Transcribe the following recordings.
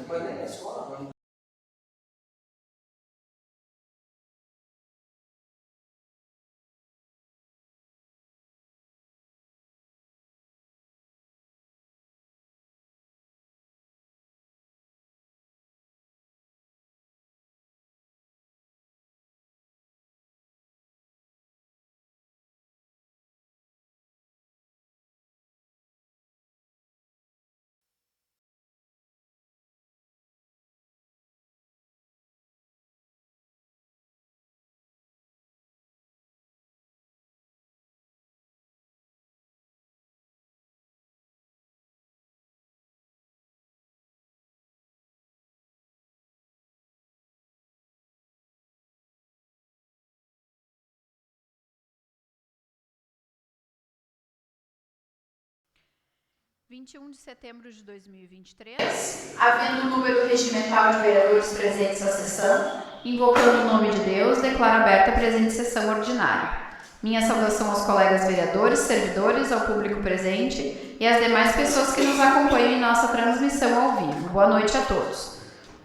Mas nem na escola, mano. (21 de setembro de 2023), havendo o número regimental de vereadores presentes à sessão, invocando o nome de Deus, declaro aberta a presente sessão ordinária. Minha saudação aos colegas vereadores, servidores, ao público presente e às demais pessoas que nos acompanham em nossa transmissão ao vivo. Boa noite a todos.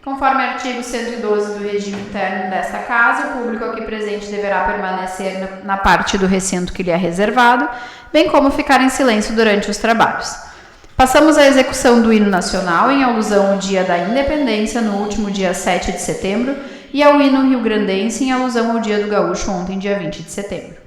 Conforme artigo 112 do regime interno desta casa, o público aqui presente deverá permanecer na parte do recinto que lhe é reservado, bem como ficar em silêncio durante os trabalhos. Passamos à execução do hino nacional em alusão ao Dia da Independência, no último dia 7 de setembro, e ao hino rio-grandense em alusão ao Dia do Gaúcho, ontem, dia 20 de setembro.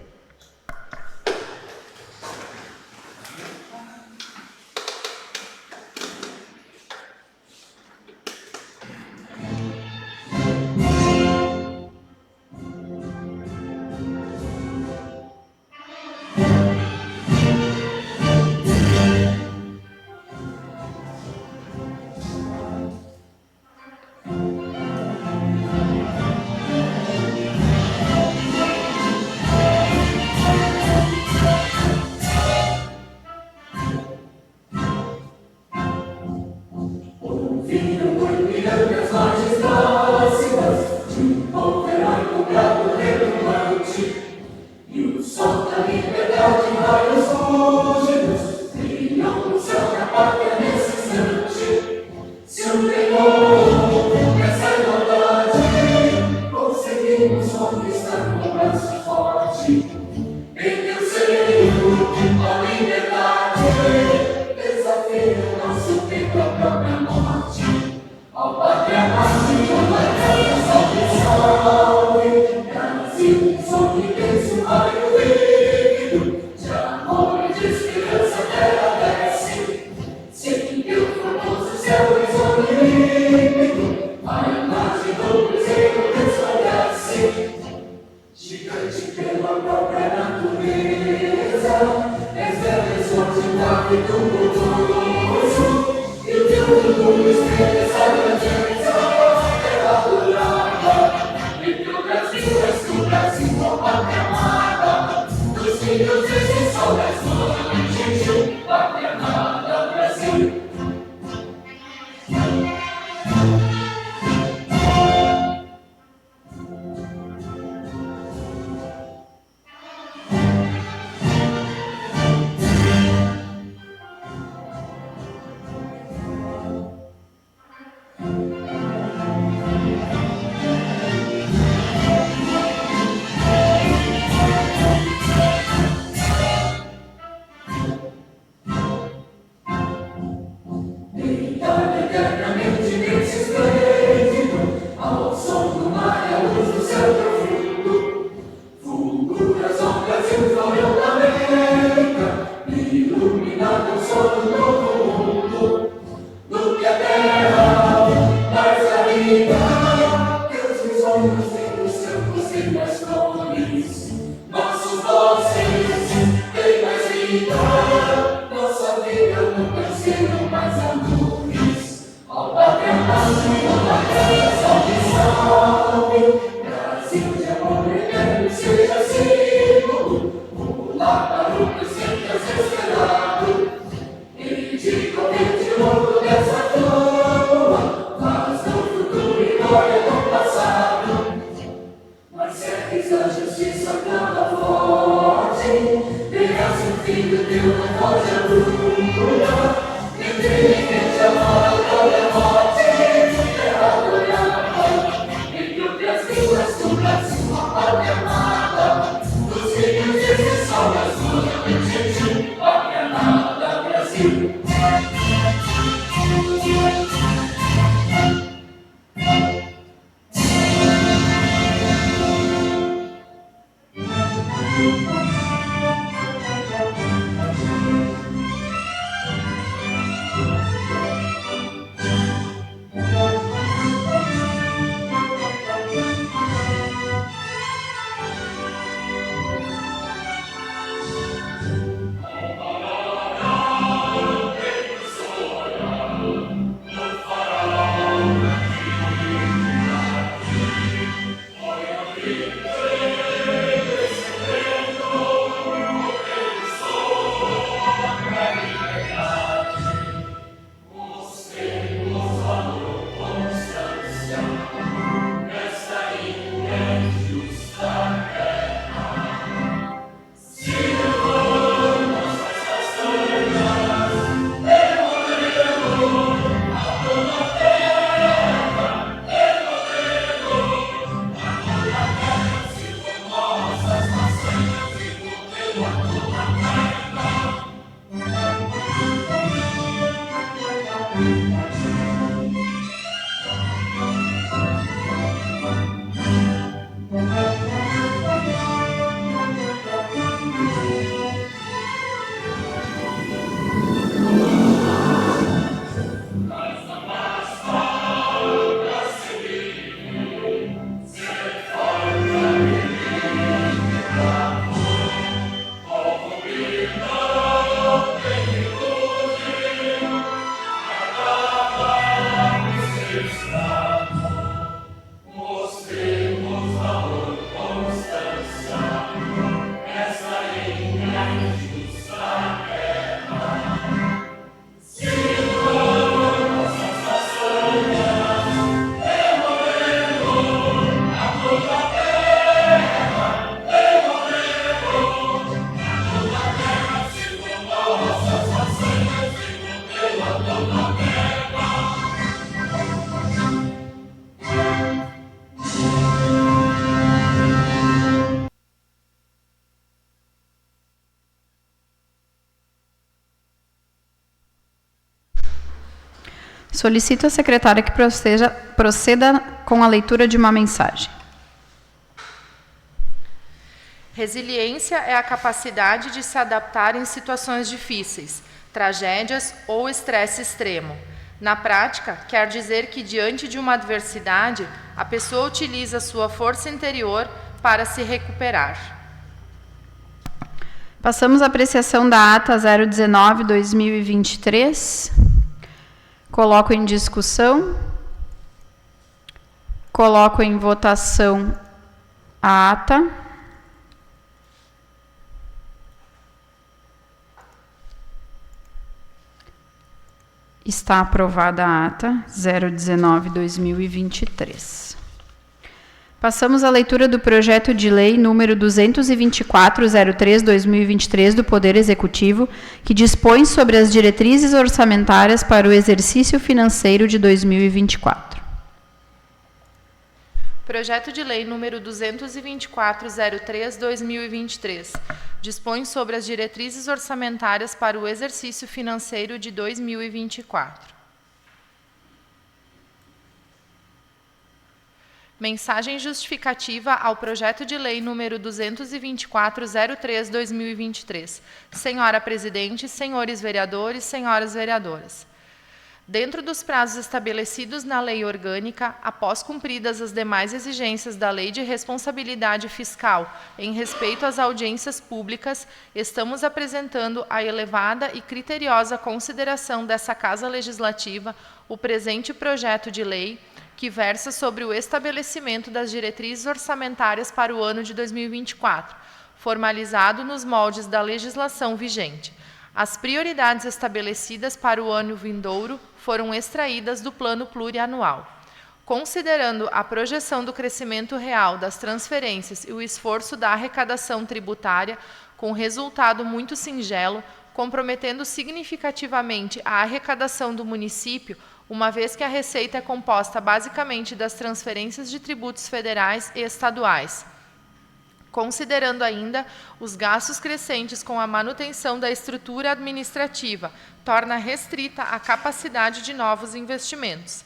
Entre igreja, amor, glória, morte. Solicito à secretária que proceda com a leitura de uma mensagem. Resiliência é a capacidade de se adaptar em situações difíceis, tragédias ou estresse extremo. Na prática, quer dizer que, diante de uma adversidade, a pessoa utiliza sua força interior para se recuperar. Passamos à apreciação da ata 019/2023. Coloco em discussão. Coloco em votação a ata. Está aprovada a ata 019/2023. Passamos à leitura do projeto de lei número 224/03/2023 do Poder Executivo, que dispõe sobre as diretrizes orçamentárias para o exercício financeiro de 2024. Projeto de lei número 224/03/2023 dispõe sobre as diretrizes orçamentárias para o exercício financeiro de 2024. Mensagem justificativa ao projeto de lei número 224/03/2023. Senhora Presidente, senhores vereadores, senhoras vereadoras. Dentro dos prazos estabelecidos na Lei Orgânica, após cumpridas as demais exigências da Lei de Responsabilidade Fiscal em respeito às audiências públicas, estamos apresentando à elevada e criteriosa consideração dessa Casa Legislativa o presente projeto de lei, que versa sobre o estabelecimento das diretrizes orçamentárias para o ano de 2024, formalizado nos moldes da legislação vigente. As prioridades estabelecidas para o ano vindouro foram extraídas do Plano Plurianual. Considerando a projeção do crescimento real das transferências e o esforço da arrecadação tributária, com resultado muito singelo, comprometendo significativamente a arrecadação do município, uma vez que a receita é composta basicamente das transferências de tributos federais e estaduais. Considerando ainda os gastos crescentes com a manutenção da estrutura administrativa, torna restrita a capacidade de novos investimentos.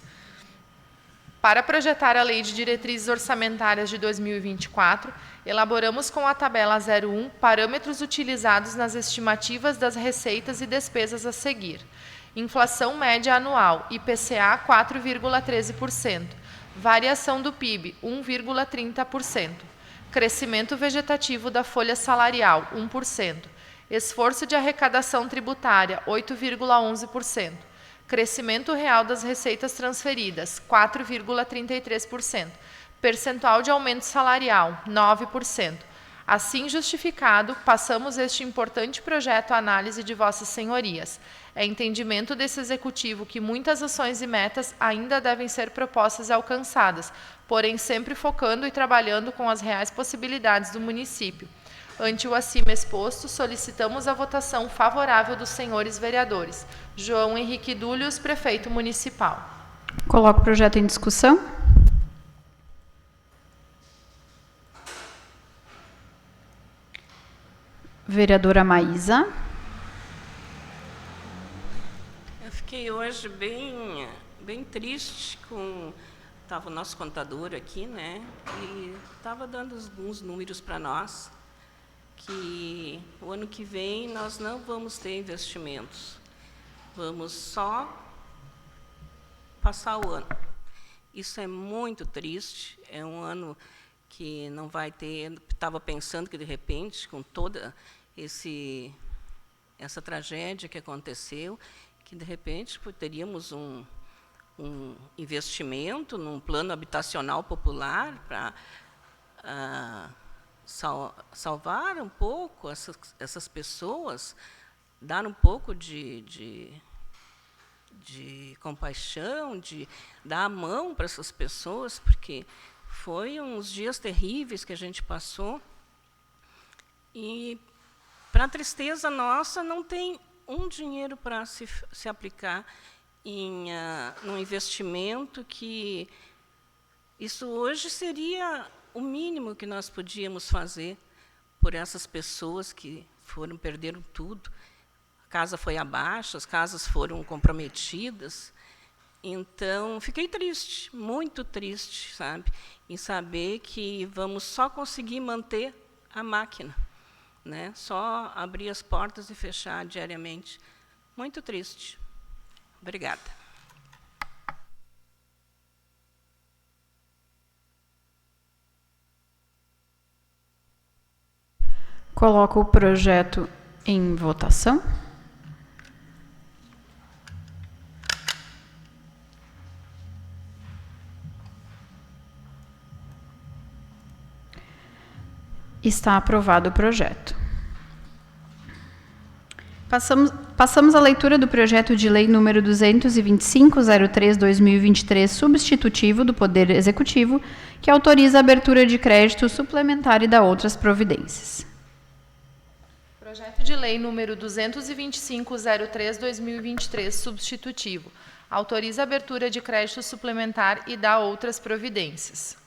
Para projetar a Lei de Diretrizes Orçamentárias de 2024, elaboramos com a tabela 01 parâmetros utilizados nas estimativas das receitas e despesas a seguir. Inflação média anual, IPCA 4,13%, variação do PIB 1,30%, crescimento vegetativo da folha salarial 1%, esforço de arrecadação tributária 8,11%, crescimento real das receitas transferidas 4,33%, percentual de aumento salarial 9%. Assim justificado, passamos este importante projeto à análise de vossas senhorias. É entendimento desse Executivo que muitas ações e metas ainda devem ser propostas e alcançadas, porém sempre focando e trabalhando com as reais possibilidades do município. Ante o acima exposto, solicitamos a votação favorável dos senhores vereadores. João Henrique Dúlios, prefeito municipal. Coloco o projeto em discussão. Vereadora Maísa. Eu fiquei hoje bem triste com... Estava o nosso contador aqui, né? E estava dando alguns números para nós, que o ano que vem nós não vamos ter investimentos. Vamos só passar o ano. Isso é muito triste. É um ano que não vai ter... Estava pensando que, de repente, com toda essa tragédia que aconteceu, que, de repente, teríamos um investimento num plano habitacional popular para salvar um pouco essas pessoas, dar um pouco de compaixão, de dar a mão para essas pessoas, porque foi uns dias terríveis que a gente passou. E, para a tristeza nossa, não tem um dinheiro para se aplicar num investimento que... Isso hoje seria o mínimo que nós podíamos fazer por essas pessoas que perderam tudo. A casa foi abaixo, as casas foram comprometidas. Então, fiquei triste, muito triste, sabe, em saber que vamos só conseguir manter a máquina, né? Só abrir as portas e fechar diariamente. Muito triste. Obrigada. Coloco o projeto em votação. Está aprovado o projeto. Passamos à leitura do projeto de lei número 225/03/2023, substitutivo do Poder Executivo, que autoriza a abertura de crédito suplementar e dá outras providências. Projeto de lei número 225/03/2023, substitutivo, autoriza a abertura de crédito suplementar e dá outras providências.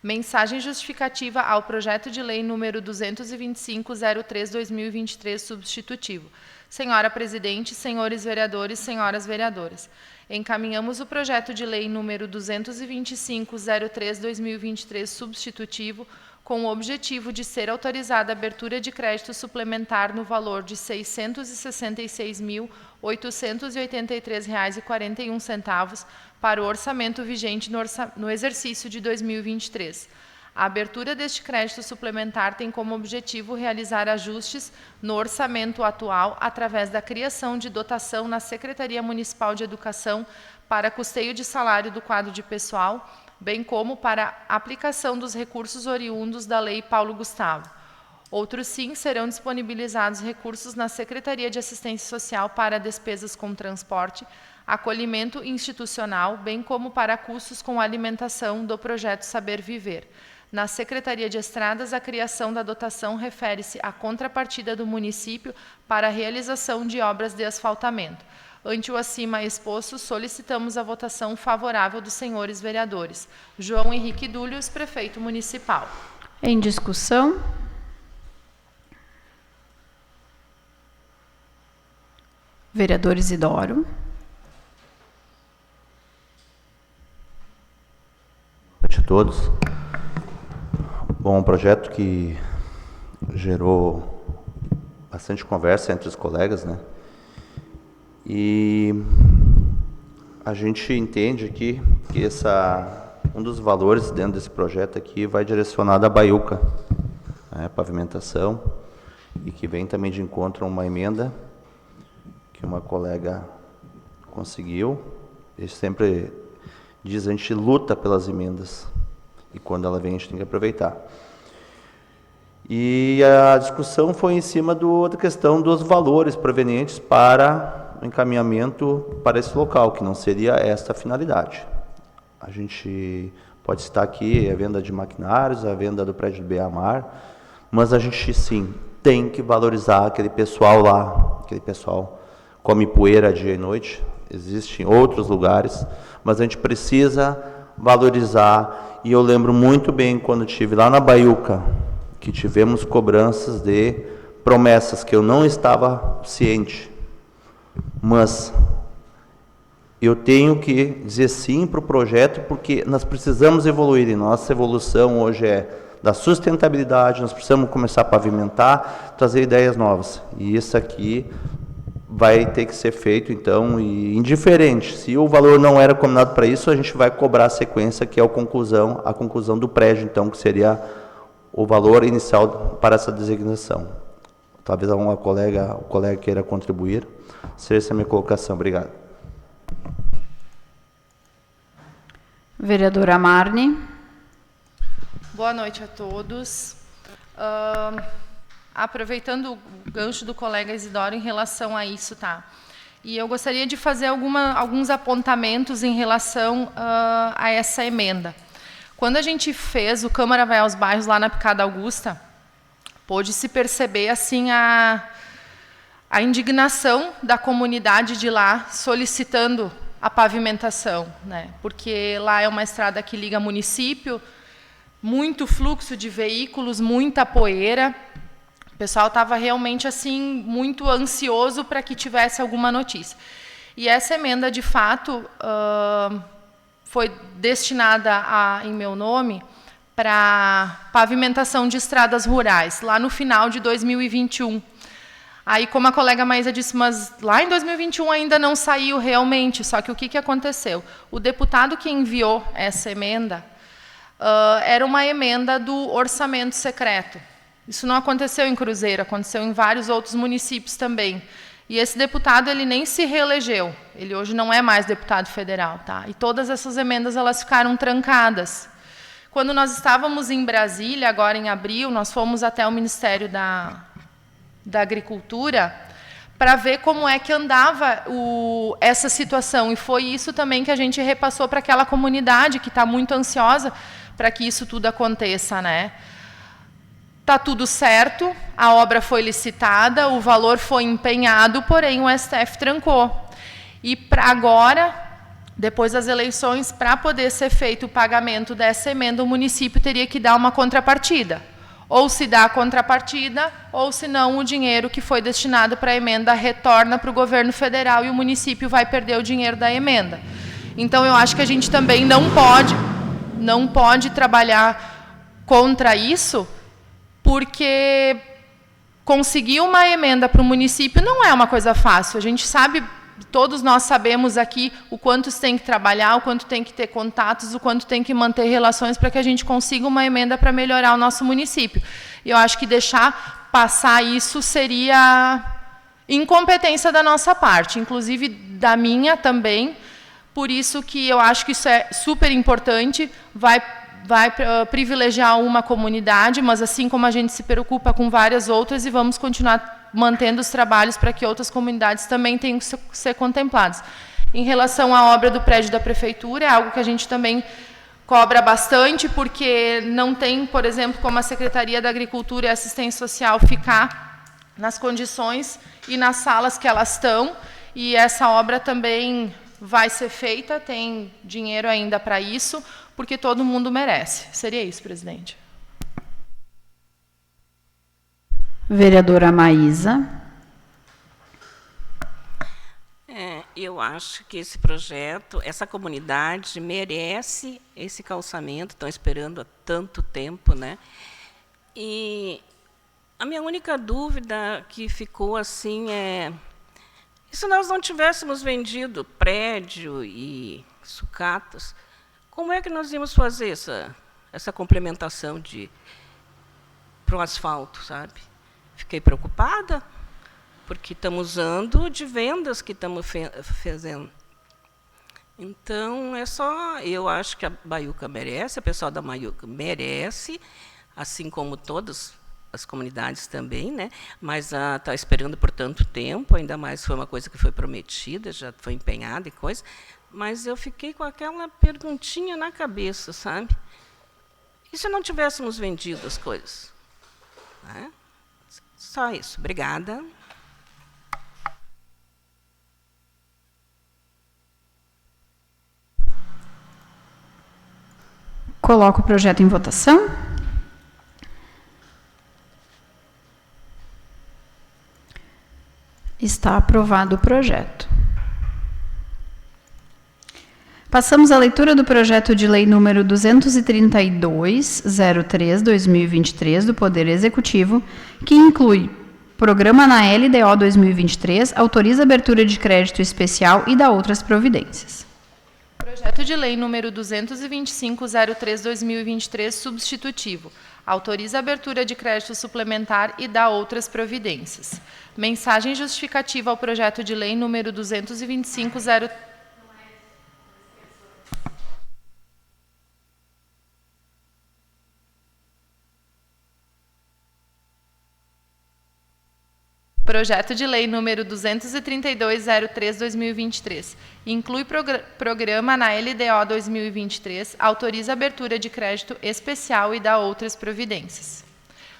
Mensagem justificativa ao projeto de lei número 225/03/2023, substitutivo. Senhora Presidente, senhores vereadores, senhoras vereadoras, encaminhamos o projeto de lei número 225/03/2023, substitutivo, com o objetivo de ser autorizada a abertura de crédito suplementar no valor de R$ 666.883,41 para o orçamento vigente no exercício de 2023. A abertura deste crédito suplementar tem como objetivo realizar ajustes no orçamento atual através da criação de dotação na Secretaria Municipal de Educação para custeio de salário do quadro de pessoal, bem como para aplicação dos recursos oriundos da Lei Paulo Gustavo. Outros sim serão disponibilizados recursos na Secretaria de Assistência Social para despesas com transporte, acolhimento institucional, bem como para custos com alimentação do projeto Saber Viver. Na Secretaria de Estradas, a criação da dotação refere-se à contrapartida do município para a realização de obras de asfaltamento. Ante o acima exposto, solicitamos a votação favorável dos senhores vereadores. João Henrique Dúlios, prefeito municipal. Em discussão? Vereador Isidoro. Boa noite a todos. Bom, um projeto que gerou bastante conversa entre os colegas, né? E a gente entende aqui que um dos valores dentro desse projeto aqui vai direcionado à Baiuca, né, pavimentação, e que vem também de encontro a uma emenda que uma colega conseguiu. Ele sempre diz, a gente luta pelas emendas, e quando ela vem a gente tem que aproveitar. E a discussão foi em cima da questão dos valores provenientes para o encaminhamento para esse local, que não seria esta a finalidade. A gente pode citar aqui a venda de maquinários, a venda do prédio do Beamar, mas a gente sim tem que valorizar aquele pessoal lá, aquele pessoal come poeira dia e noite, existem outros lugares, mas a gente precisa valorizar. E eu lembro muito bem quando estive lá na Baiuca, que tivemos cobranças de promessas que eu não estava ciente, mas eu tenho que dizer sim para o projeto, porque nós precisamos evoluir, e nossa evolução hoje é da sustentabilidade, nós precisamos começar a pavimentar, trazer ideias novas, e isso aqui vai ter que ser feito, então, e indiferente, se o valor não era combinado para isso, a gente vai cobrar a sequência, que é a conclusão do prédio, então, que seria o valor inicial para essa designação. Talvez o colega queira contribuir. Seja essa a minha colocação. Obrigado. Vereadora Marne. Boa noite a todos. Aproveitando o gancho do colega Isidoro em relação a isso, tá? E eu gostaria de fazer alguns apontamentos em relação a essa emenda. Quando a gente fez o Câmara Vai aos Bairros lá na Picada Augusta, pôde-se perceber assim a indignação da comunidade de lá solicitando a pavimentação, né? Porque lá é uma estrada que liga município, muito fluxo de veículos, muita poeira. O pessoal estava realmente assim muito ansioso para que tivesse alguma notícia. E essa emenda, de fato, foi destinada em meu nome para pavimentação de estradas rurais, lá no final de 2021. Aí, como a colega Maísa disse, mas lá em 2021 ainda não saiu realmente, só que o que aconteceu? O deputado que enviou essa emenda era uma emenda do orçamento secreto. Isso não aconteceu em Cruzeiro, aconteceu em vários outros municípios também. E esse deputado, ele nem se reelegeu. Ele hoje não é mais deputado federal, tá? E todas essas emendas, elas ficaram trancadas. Quando nós estávamos em Brasília, agora em abril, nós fomos até o Ministério da Agricultura para ver como é que andava essa situação. E foi isso também que a gente repassou para aquela comunidade que está muito ansiosa para que isso tudo aconteça, né? Está tudo certo, a obra foi licitada, o valor foi empenhado, porém o STF trancou. E para agora, depois das eleições, para poder ser feito o pagamento dessa emenda, o município teria que dar uma contrapartida. Ou se dá a contrapartida, ou se não, o dinheiro que foi destinado para a emenda retorna para o governo federal e o município vai perder o dinheiro da emenda. Então, eu acho que a gente também não pode trabalhar contra isso, porque conseguir uma emenda para o município não é uma coisa fácil. A gente sabe, todos nós sabemos aqui o quanto se tem que trabalhar, o quanto tem que ter contatos, o quanto tem que manter relações para que a gente consiga uma emenda para melhorar o nosso município. E eu acho que deixar passar isso seria incompetência da nossa parte, inclusive da minha também. Por isso que eu acho que isso é super importante, vai privilegiar uma comunidade, mas assim como a gente se preocupa com várias outras, e vamos continuar mantendo os trabalhos para que outras comunidades também tenham que ser contempladas. Em relação à obra do prédio da Prefeitura, é algo que a gente também cobra bastante, porque não tem, por exemplo, como a Secretaria da Agricultura e Assistência Social ficar nas condições e nas salas que elas estão, e essa obra também vai ser feita, tem dinheiro ainda para isso, porque todo mundo merece. Seria isso, presidente. Vereadora Maísa. Eu acho que esse projeto, essa comunidade merece esse calçamento, estão esperando há tanto tempo, né? E a minha única dúvida que ficou assim é: e se nós não tivéssemos vendido prédio e sucatas, como é que nós íamos fazer essa complementação para o asfalto, sabe? Fiquei preocupada, porque estamos usando de vendas que estamos fazendo. Então, eu acho que a Baiuca merece, a pessoal da Baiuca merece, assim como todas as comunidades também, né? Mas está esperando por tanto tempo, ainda mais foi uma coisa que foi prometida, já foi empenhada e coisa, mas eu fiquei com aquela perguntinha na cabeça, sabe? E se não tivéssemos vendido as coisas? Né? Só isso. Obrigada. Coloco o projeto em votação. Está aprovado o projeto. Passamos à leitura do projeto de lei número 232/03/2023 do Poder Executivo, que inclui programa na LDO 2023, autoriza abertura de crédito especial e dá outras providências. Projeto de lei número 225/03/2023, substitutivo. Autoriza a abertura de crédito suplementar e dá outras providências. Mensagem justificativa ao projeto de lei número 225/03. Projeto de lei número 232/03/2023. Inclui programa na LDO 2023, autoriza abertura de crédito especial e dá outras providências.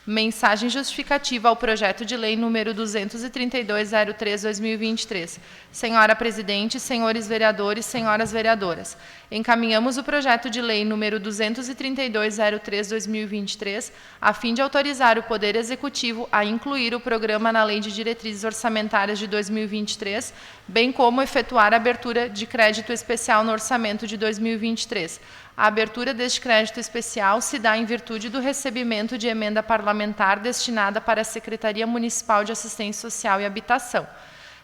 Mensagem justificativa ao projeto de lei número 232/03/2023. Senhora Presidente, senhores vereadores, senhoras vereadoras, encaminhamos o projeto de lei número 232/03/2023 a fim de autorizar o Poder Executivo a incluir o programa na Lei de Diretrizes Orçamentárias de 2023, bem como efetuar a abertura de crédito especial no orçamento de 2023. A abertura deste crédito especial se dá em virtude do recebimento de emenda parlamentar destinada para a Secretaria Municipal de Assistência Social e Habitação.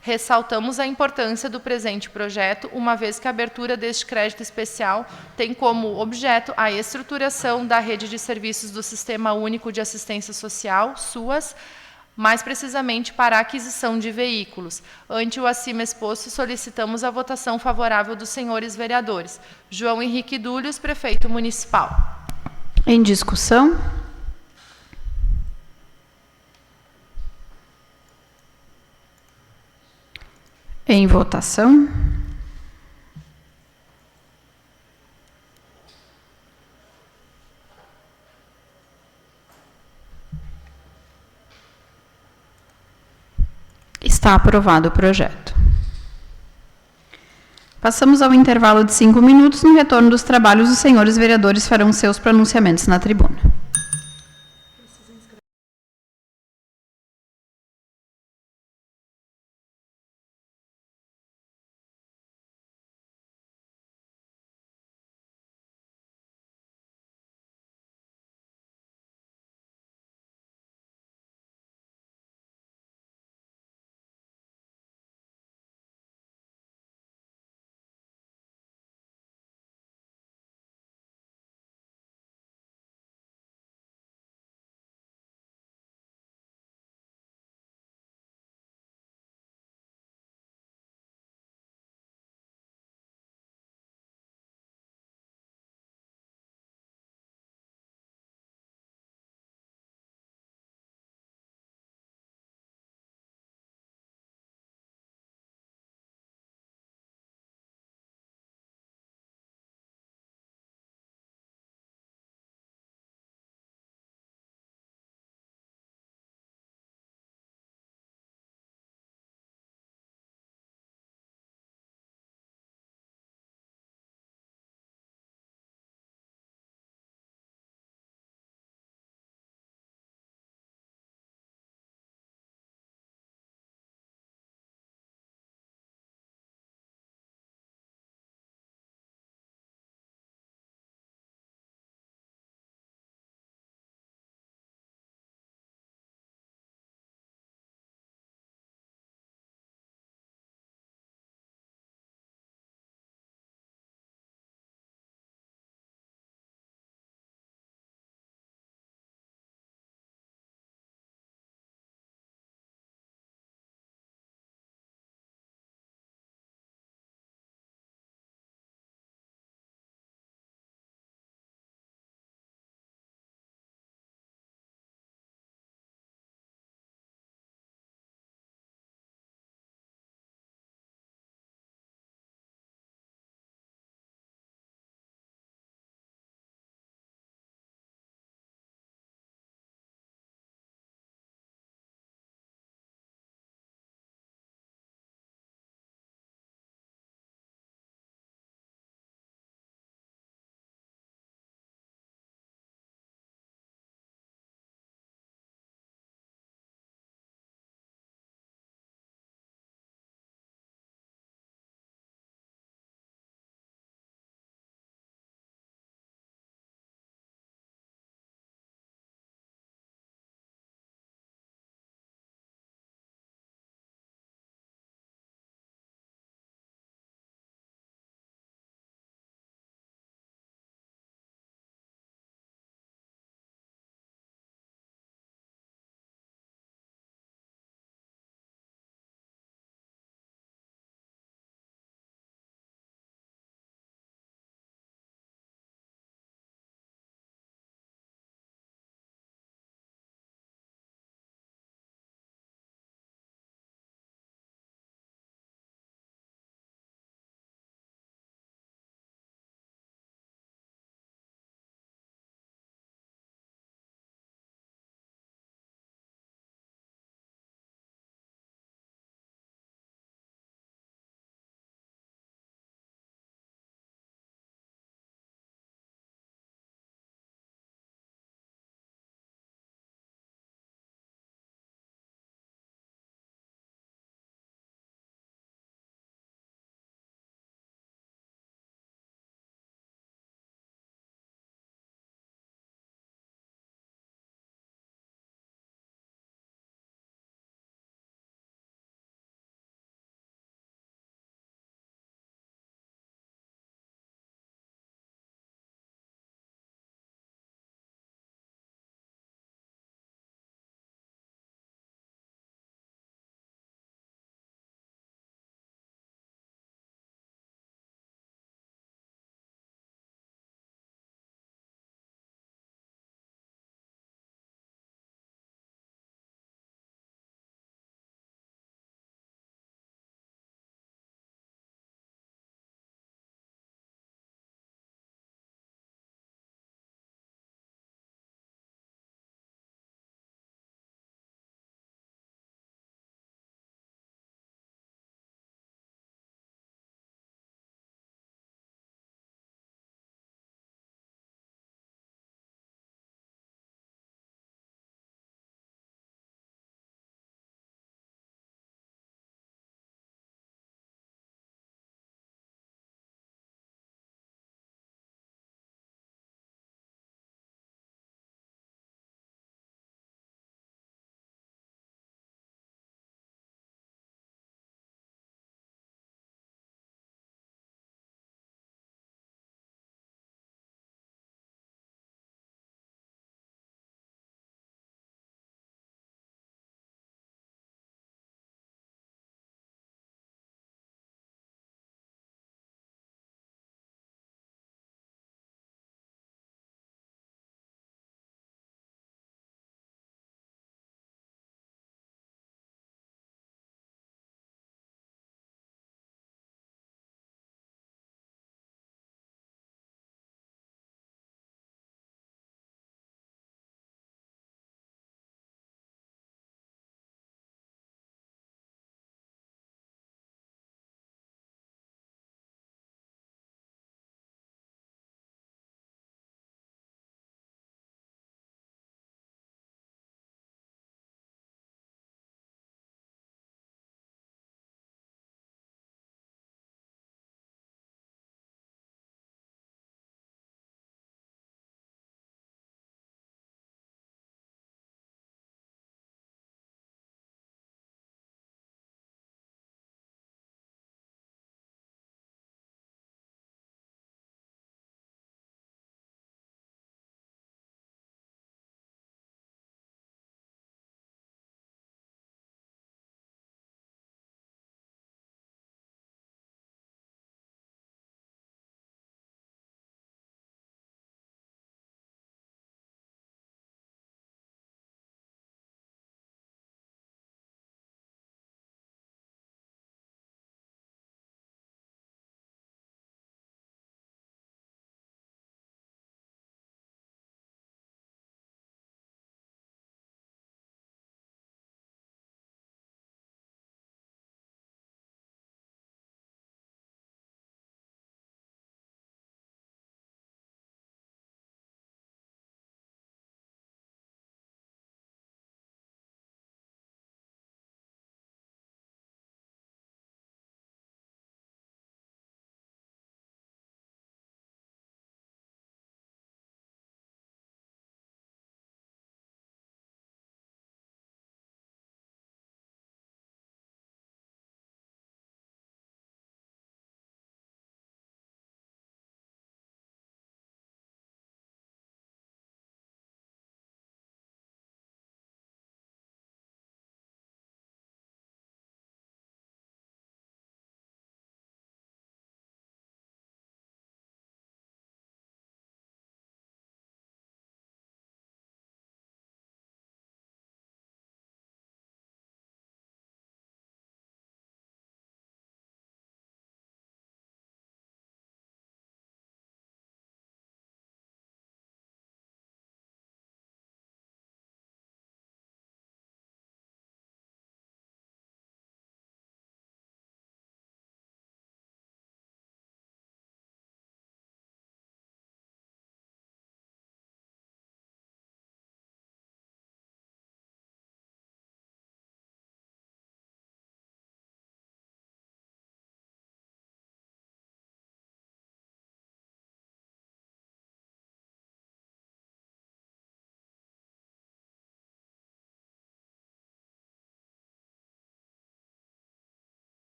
Ressaltamos a importância do presente projeto, uma vez que a abertura deste crédito especial tem como objeto a estruturação da rede de serviços do Sistema Único de Assistência Social, SUAS, mais precisamente para a aquisição de veículos. Ante o acima exposto, solicitamos a votação favorável dos senhores vereadores. João Henrique Dúlios, prefeito municipal. Em discussão? Em votação? Está aprovado o projeto. Passamos ao intervalo de 5 minutos. No retorno dos trabalhos, os senhores vereadores farão seus pronunciamentos na tribuna.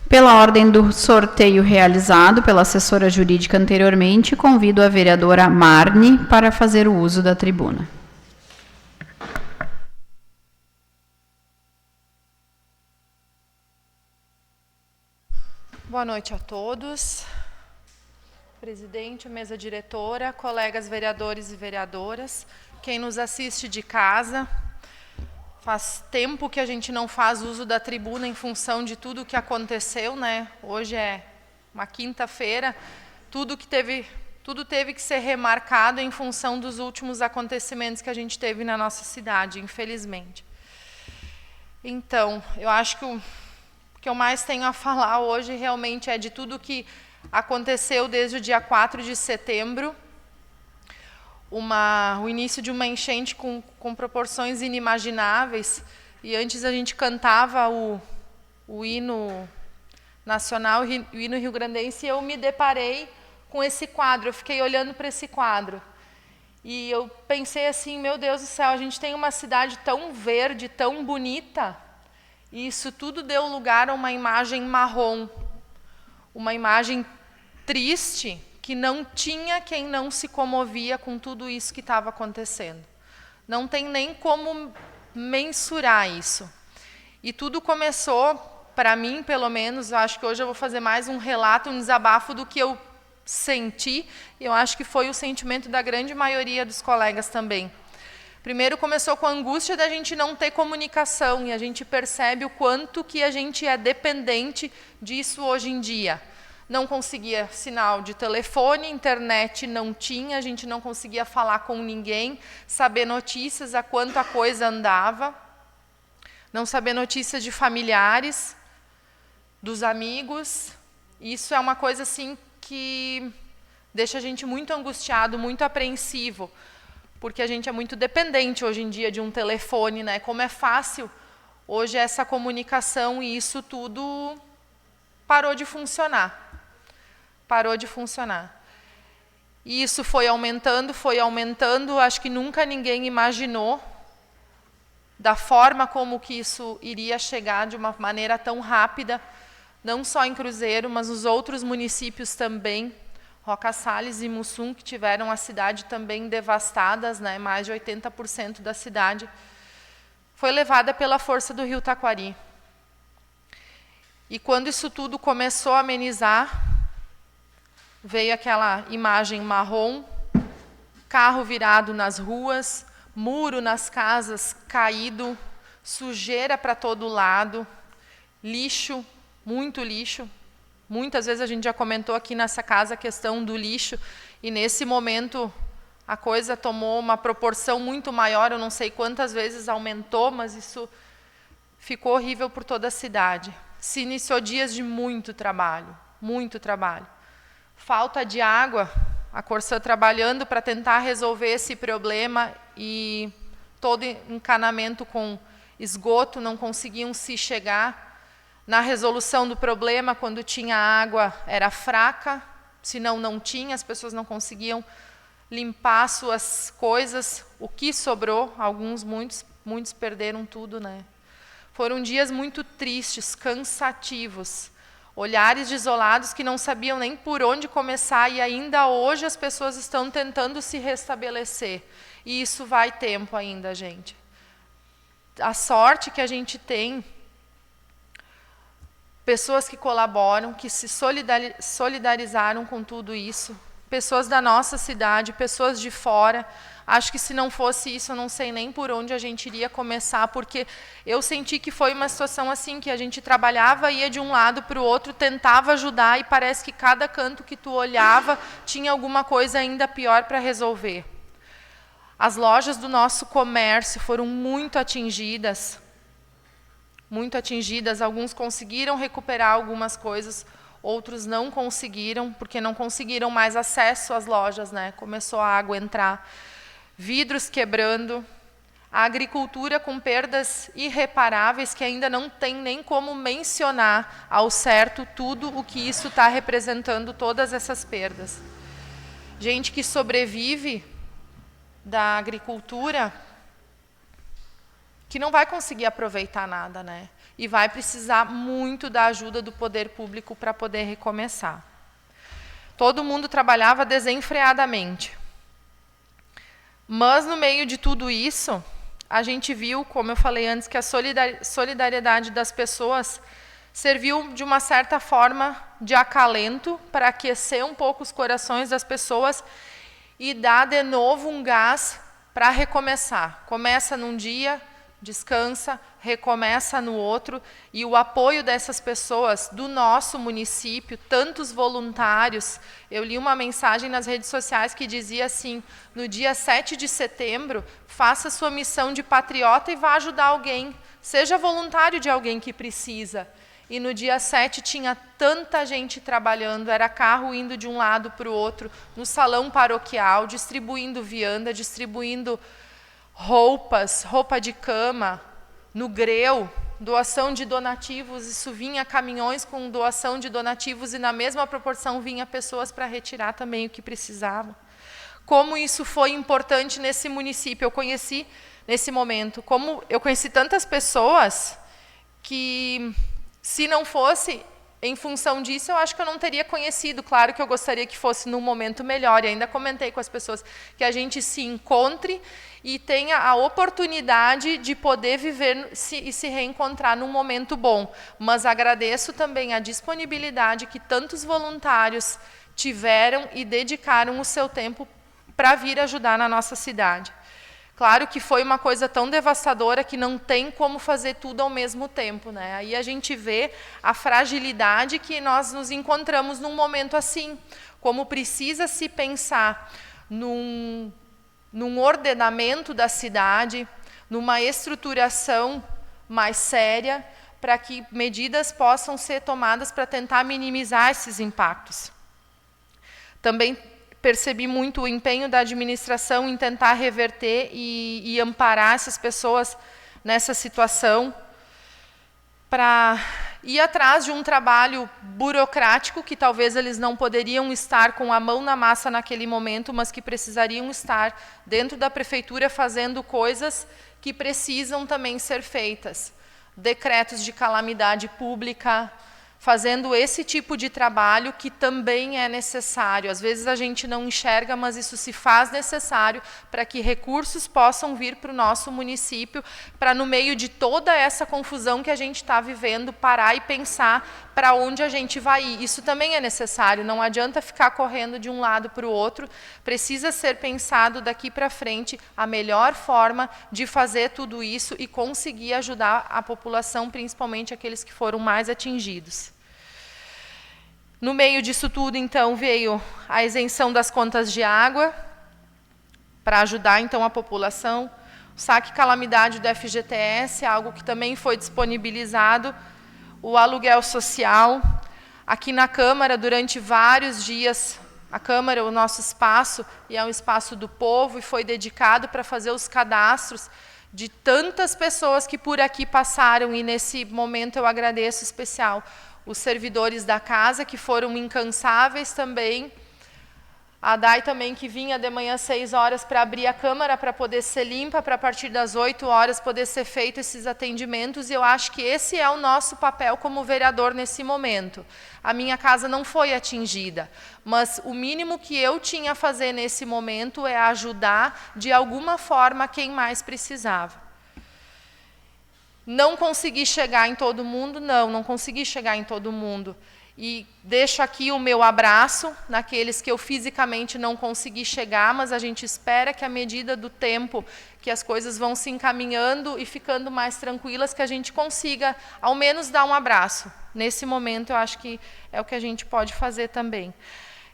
Pela ordem do sorteio realizado pela assessora jurídica anteriormente, convido a vereadora Marne para fazer o uso da tribuna. Boa noite a todos. Presidente, mesa diretora, colegas vereadores e vereadoras, quem nos assiste de casa. Faz tempo que a gente não faz uso da tribuna em função de tudo o que aconteceu, né? Hoje é uma quinta-feira, tudo teve que ser remarcado em função dos últimos acontecimentos que a gente teve na nossa cidade, infelizmente. Então, eu acho que o que eu mais tenho a falar hoje realmente é de tudo que aconteceu desde o dia 4 de setembro, o início de uma enchente com proporções inimagináveis, e antes a gente cantava o hino nacional, o hino rio-grandense, e eu me deparei com esse quadro, eu fiquei olhando para esse quadro. E eu pensei assim, meu Deus do céu, a gente tem uma cidade tão verde, tão bonita, e isso tudo deu lugar a uma imagem marrom, uma imagem triste, que não tinha quem não se comovia com tudo isso que estava acontecendo. Não tem nem como mensurar isso. E tudo começou, para mim, pelo menos, eu acho que hoje eu vou fazer mais um relato, um desabafo do que eu senti, e eu acho que foi o sentimento da grande maioria dos colegas também. Primeiro começou com a angústia da gente não ter comunicação, e a gente percebe o quanto que a gente é dependente disso hoje em dia. Não conseguia sinal de telefone, internet não tinha, a gente não conseguia falar com ninguém, saber notícias, a quanto a coisa andava, não saber notícias de familiares, dos amigos. Isso é uma coisa assim que deixa a gente muito angustiado, muito apreensivo, porque a gente é muito dependente hoje em dia de um telefone, né? Como é fácil hoje essa comunicação, e isso tudo parou de funcionar. Parou de funcionar. E isso foi aumentando, acho que nunca ninguém imaginou da forma como que isso iria chegar de uma maneira tão rápida, não só em Cruzeiro, mas nos outros municípios também, Roca Salles e Mussum, que tiveram a cidade também devastadas, né? Mais de 80% da cidade foi levada pela força do rio Taquari. E quando isso tudo começou a amenizar, veio aquela imagem marrom, carro virado nas ruas, muro nas casas caído, sujeira para todo lado, lixo, muito lixo. Muitas vezes a gente já comentou aqui nessa casa a questão do lixo, e nesse momento a coisa tomou uma proporção muito maior, eu não sei quantas vezes aumentou, mas isso ficou horrível por toda a cidade. Se iniciou dias de muito trabalho, muito trabalho. Falta de água, a Corsã trabalhando para tentar resolver esse problema, e todo encanamento com esgoto, não conseguiam se chegar na resolução do problema. Quando tinha água era fraca, senão não tinha, as pessoas não conseguiam limpar suas coisas, o que sobrou, muitos perderam tudo, né? Foram dias muito tristes, cansativos, olhares desolados que não sabiam nem por onde começar, e ainda hoje as pessoas estão tentando se restabelecer. E isso vai tempo ainda, gente. A sorte que a gente tem, pessoas que colaboram, que se solidarizaram com tudo isso, pessoas da nossa cidade, pessoas de fora. Acho que se não fosse isso, eu não sei nem por onde a gente iria começar, porque eu senti que foi uma situação assim, que a gente trabalhava, ia de um lado para o outro, tentava ajudar, e parece que cada canto que tu olhava tinha alguma coisa ainda pior para resolver. As lojas do nosso comércio foram muito atingidas, alguns conseguiram recuperar algumas coisas, outros não conseguiram, porque não conseguiram mais acesso às lojas, né? Começou a água a entrar. Vidros quebrando, a agricultura com perdas irreparáveis, que ainda não tem nem como mencionar ao certo tudo o que isso está representando, todas essas perdas. Gente que sobrevive da agricultura, que não vai conseguir aproveitar nada, né? E vai precisar muito da ajuda do poder público para poder recomeçar. Todo mundo trabalhava desenfreadamente. Mas, no meio de tudo isso, a gente viu, como eu falei antes, que a solidariedade das pessoas serviu, de uma certa forma, de acalento para aquecer um pouco os corações das pessoas e dar de novo um gás para recomeçar. Começa num dia, descansa, recomeça no outro, e o apoio dessas pessoas do nosso município, tantos voluntários. Eu li uma mensagem nas redes sociais que dizia assim: no dia 7 de setembro, faça sua missão de patriota e vá ajudar alguém, seja voluntário de alguém que precisa. E no dia 7 tinha tanta gente trabalhando, era carro indo de um lado para o outro, no salão paroquial, distribuindo vianda, distribuindo roupas, roupa de cama, no Greu, doação de donativos. Isso vinha caminhões com doação de donativos e na mesma proporção vinha pessoas para retirar também o que precisavam. Como isso foi importante nesse município, eu conheci nesse momento, como eu conheci tantas pessoas que, se não fosse em função disso, eu acho que eu não teria conhecido. Claro que eu gostaria que fosse num momento melhor, e ainda comentei com as pessoas que a gente se encontre e tenha a oportunidade de poder viver e se reencontrar num momento bom. Mas agradeço também a disponibilidade que tantos voluntários tiveram e dedicaram o seu tempo para vir ajudar na nossa cidade. Claro que foi uma coisa tão devastadora que não tem como fazer tudo ao mesmo tempo, né? Aí a gente vê a fragilidade que nós nos encontramos num momento assim, como precisa se pensar num ordenamento da cidade, numa estruturação mais séria, para que medidas possam ser tomadas para tentar minimizar esses impactos. Também percebi muito o empenho da administração em tentar reverter e amparar essas pessoas nessa situação, para ir atrás de um trabalho burocrático que talvez eles não poderiam estar com a mão na massa naquele momento, mas que precisariam estar dentro da prefeitura fazendo coisas que precisam também ser feitas. Decretos de calamidade pública, fazendo esse tipo de trabalho que também é necessário. Às vezes a gente não enxerga, mas isso se faz necessário para que recursos possam vir para o nosso município, para, no meio de toda essa confusão que a gente está vivendo, parar e pensar para onde a gente vai ir. Isso também é necessário, não adianta ficar correndo de um lado para o outro, precisa ser pensado daqui para frente a melhor forma de fazer tudo isso e conseguir ajudar a população, principalmente aqueles que foram mais atingidos. No meio disso tudo, então, veio a isenção das contas de água, para ajudar, então, a população. O saque calamidade do FGTS, algo que também foi disponibilizado. O aluguel social. Aqui na Câmara, durante vários dias, a Câmara é o nosso espaço, e é um espaço do povo, e foi dedicado para fazer os cadastros de tantas pessoas que por aqui passaram, e nesse momento eu agradeço especial os servidores da casa, que foram incansáveis também. A Dai também, que vinha de manhã às 6 horas para abrir a Câmara, para poder ser limpa, para a partir das 8 horas poder ser feito esses atendimentos. E eu acho que esse é o nosso papel como vereador nesse momento. A minha casa não foi atingida, mas o mínimo que eu tinha a fazer nesse momento é ajudar, de alguma forma, quem mais precisava. Não consegui chegar em todo mundo? Não consegui chegar em todo mundo. E deixo aqui o meu abraço naqueles que eu fisicamente não consegui chegar, mas a gente espera que, à medida do tempo, que as coisas vão se encaminhando e ficando mais tranquilas, que a gente consiga, ao menos, dar um abraço. Nesse momento, eu acho que é o que a gente pode fazer também.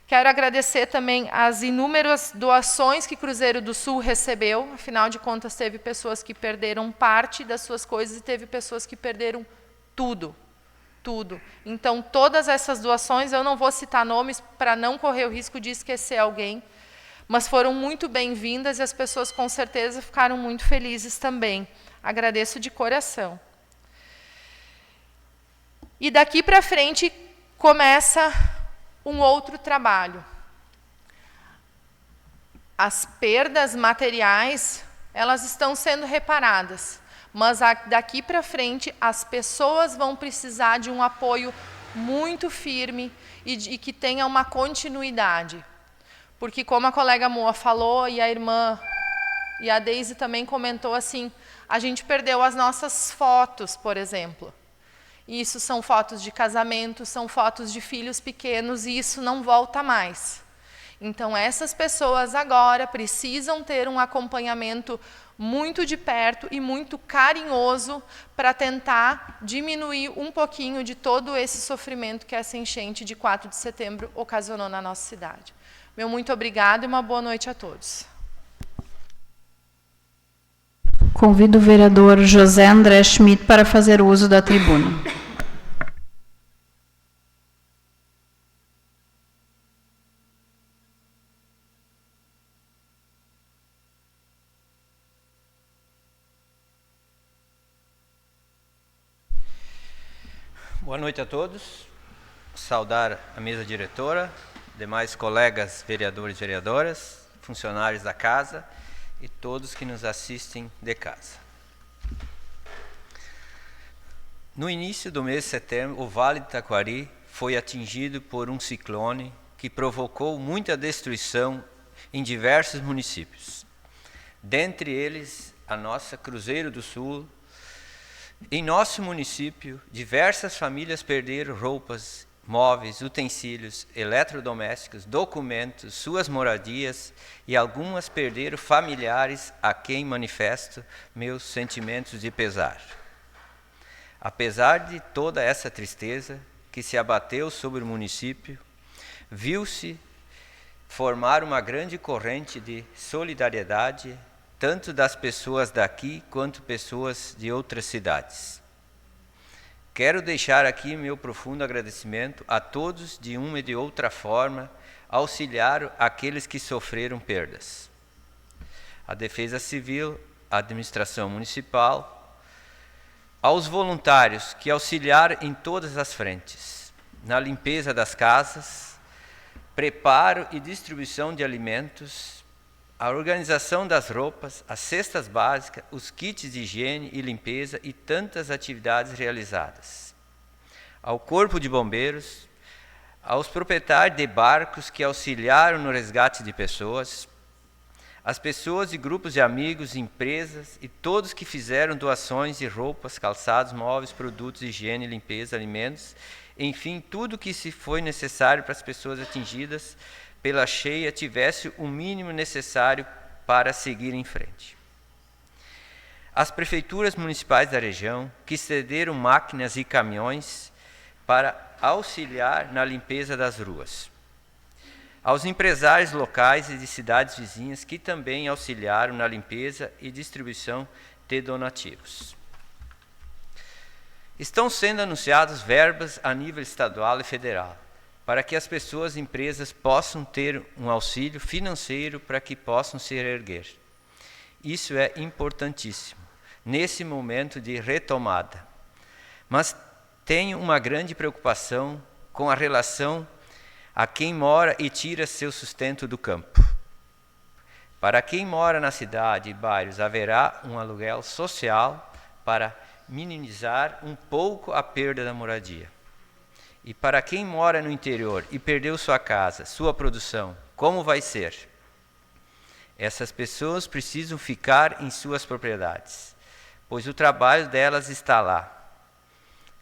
Quero agradecer também as inúmeras doações que Cruzeiro do Sul recebeu. Afinal de contas, teve pessoas que perderam parte das suas coisas e teve pessoas que perderam tudo. Tudo. Então, todas essas doações, eu não vou citar nomes para não correr o risco de esquecer alguém, mas foram muito bem-vindas e as pessoas, com certeza, ficaram muito felizes também. Agradeço de coração. E daqui para frente começa um outro trabalho. As perdas materiais, elas estão sendo reparadas, Mas daqui para frente, as pessoas vão precisar de um apoio muito firme e que tenha uma continuidade. Porque, como a colega Moa falou, e a irmã, e a Deise também comentou assim, a gente perdeu as nossas fotos, por exemplo. Isso são fotos de casamento, são fotos de filhos pequenos, e isso não volta mais. Então, essas pessoas agora precisam ter um acompanhamento muito de perto e muito carinhoso para tentar diminuir um pouquinho de todo esse sofrimento que essa enchente de 4 de setembro ocasionou na nossa cidade. Meu muito obrigado e uma boa noite a todos. Convido o vereador José André Schmidt para fazer uso da tribuna. Boa noite a todos. Saudar a mesa diretora, demais colegas vereadores e vereadoras, funcionários da casa e todos que nos assistem de casa. No início do mês de setembro, o Vale de Taquari foi atingido por um ciclone que provocou muita destruição em diversos municípios. Dentre eles, a nossa Cruzeiro do Sul. Em nosso município, diversas famílias perderam roupas, móveis, utensílios, eletrodomésticos, documentos, suas moradias e algumas perderam familiares a quem manifesto meus sentimentos de pesar. Apesar de toda essa tristeza que se abateu sobre o município, viu-se formar uma grande corrente de solidariedade tanto das pessoas daqui quanto pessoas de outras cidades. Quero deixar aqui meu profundo agradecimento a todos de uma e de outra forma auxiliaram aqueles que sofreram perdas. A Defesa Civil, a Administração Municipal, aos voluntários que auxiliaram em todas as frentes, na limpeza das casas, preparo e distribuição de alimentos, a organização das roupas, as cestas básicas, os kits de higiene e limpeza e tantas atividades realizadas. Ao Corpo de Bombeiros, aos proprietários de barcos que auxiliaram no resgate de pessoas, as pessoas e grupos de amigos, empresas e todos que fizeram doações de roupas, calçados, móveis, produtos de higiene, limpeza, alimentos, enfim, tudo que se foi necessário para as pessoas atingidas pela cheia tivesse o mínimo necessário para seguir em frente. As prefeituras municipais da região, que cederam máquinas e caminhões para auxiliar na limpeza das ruas. Aos empresários locais e de cidades vizinhas, que também auxiliaram na limpeza e distribuição de donativos. Estão sendo anunciadas verbas a nível estadual e federal, para que as pessoas e empresas possam ter um auxílio financeiro para que possam se reerguer. Isso é importantíssimo, nesse momento de retomada. Mas tenho uma grande preocupação com a relação a quem mora e tira seu sustento do campo. Para quem mora na cidade e bairros, haverá um aluguel social para minimizar um pouco a perda da moradia. E para quem mora no interior e perdeu sua casa, sua produção, como vai ser? Essas pessoas precisam ficar em suas propriedades, pois o trabalho delas está lá.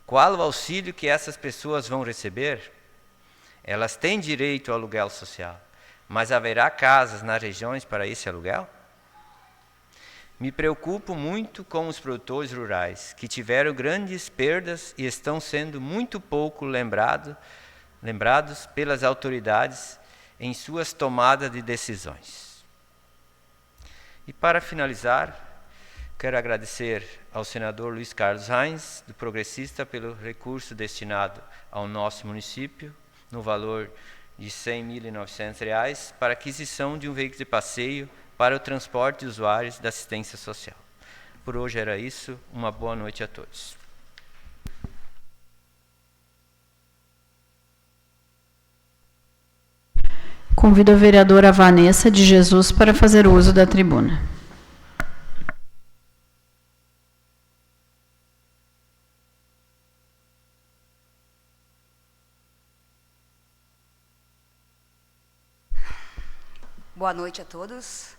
Qual o auxílio que essas pessoas vão receber? Elas têm direito ao aluguel social, mas haverá casas nas regiões para esse aluguel? Me preocupo muito com os produtores rurais, que tiveram grandes perdas e estão sendo muito pouco lembrados pelas autoridades em suas tomadas de decisões. E para finalizar, quero agradecer ao senador Luiz Carlos Reins, do Progressista, pelo recurso destinado ao nosso município, no valor de R$ 100.900, para aquisição de um veículo de passeio para o transporte de usuários da assistência social. Por hoje era isso. Uma boa noite a todos. Convido a vereadora Vanessa de Jesus para fazer uso da tribuna. Boa noite a todos.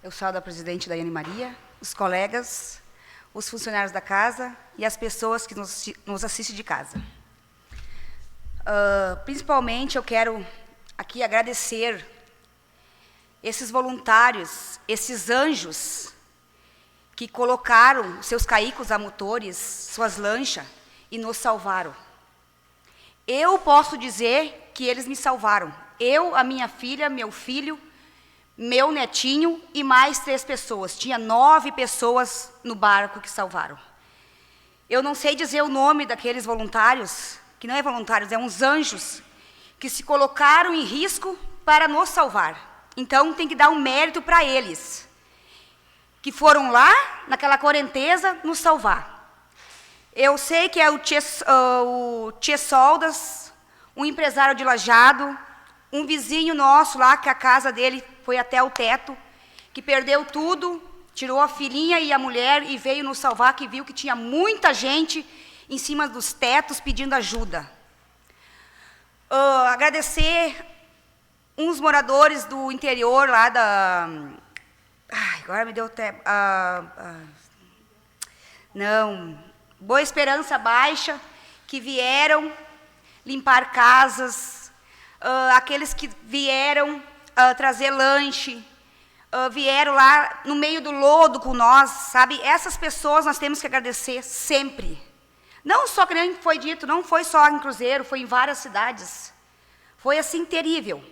Eu saúdo a presidente Daiane Maria, os colegas, os funcionários da casa e as pessoas que nos assistem de casa. Principalmente, eu quero aqui agradecer esses voluntários, esses anjos que colocaram seus caicos a motores, suas lanchas, e nos salvaram. Eu posso dizer que eles me salvaram. Eu, a minha filha, meu filho, meu netinho e mais 3 pessoas. Tinha 9 pessoas no barco que salvaram. Eu não sei dizer o nome daqueles voluntários, que não é voluntários, é uns anjos, que se colocaram em risco para nos salvar. Então, tem que dar um mérito para eles, que foram lá, naquela correnteza, nos salvar. Eu sei que é o Tchê Soldas, um empresário de Lajeado, um vizinho nosso lá, que a casa dele foi até o teto, que perdeu tudo, tirou a filhinha e a mulher e veio nos salvar, que viu que tinha muita gente em cima dos tetos pedindo ajuda. Agradecer uns moradores do interior lá da... Ai, agora me deu até... Boa Esperança Baixa, que vieram limpar casas, aqueles que vieram trazer lanche, vieram lá no meio do lodo com nós, sabe? Essas pessoas nós temos que agradecer sempre. Não só, que nem foi dito, não foi só em Cruzeiro, foi em várias cidades. Foi assim, terrível.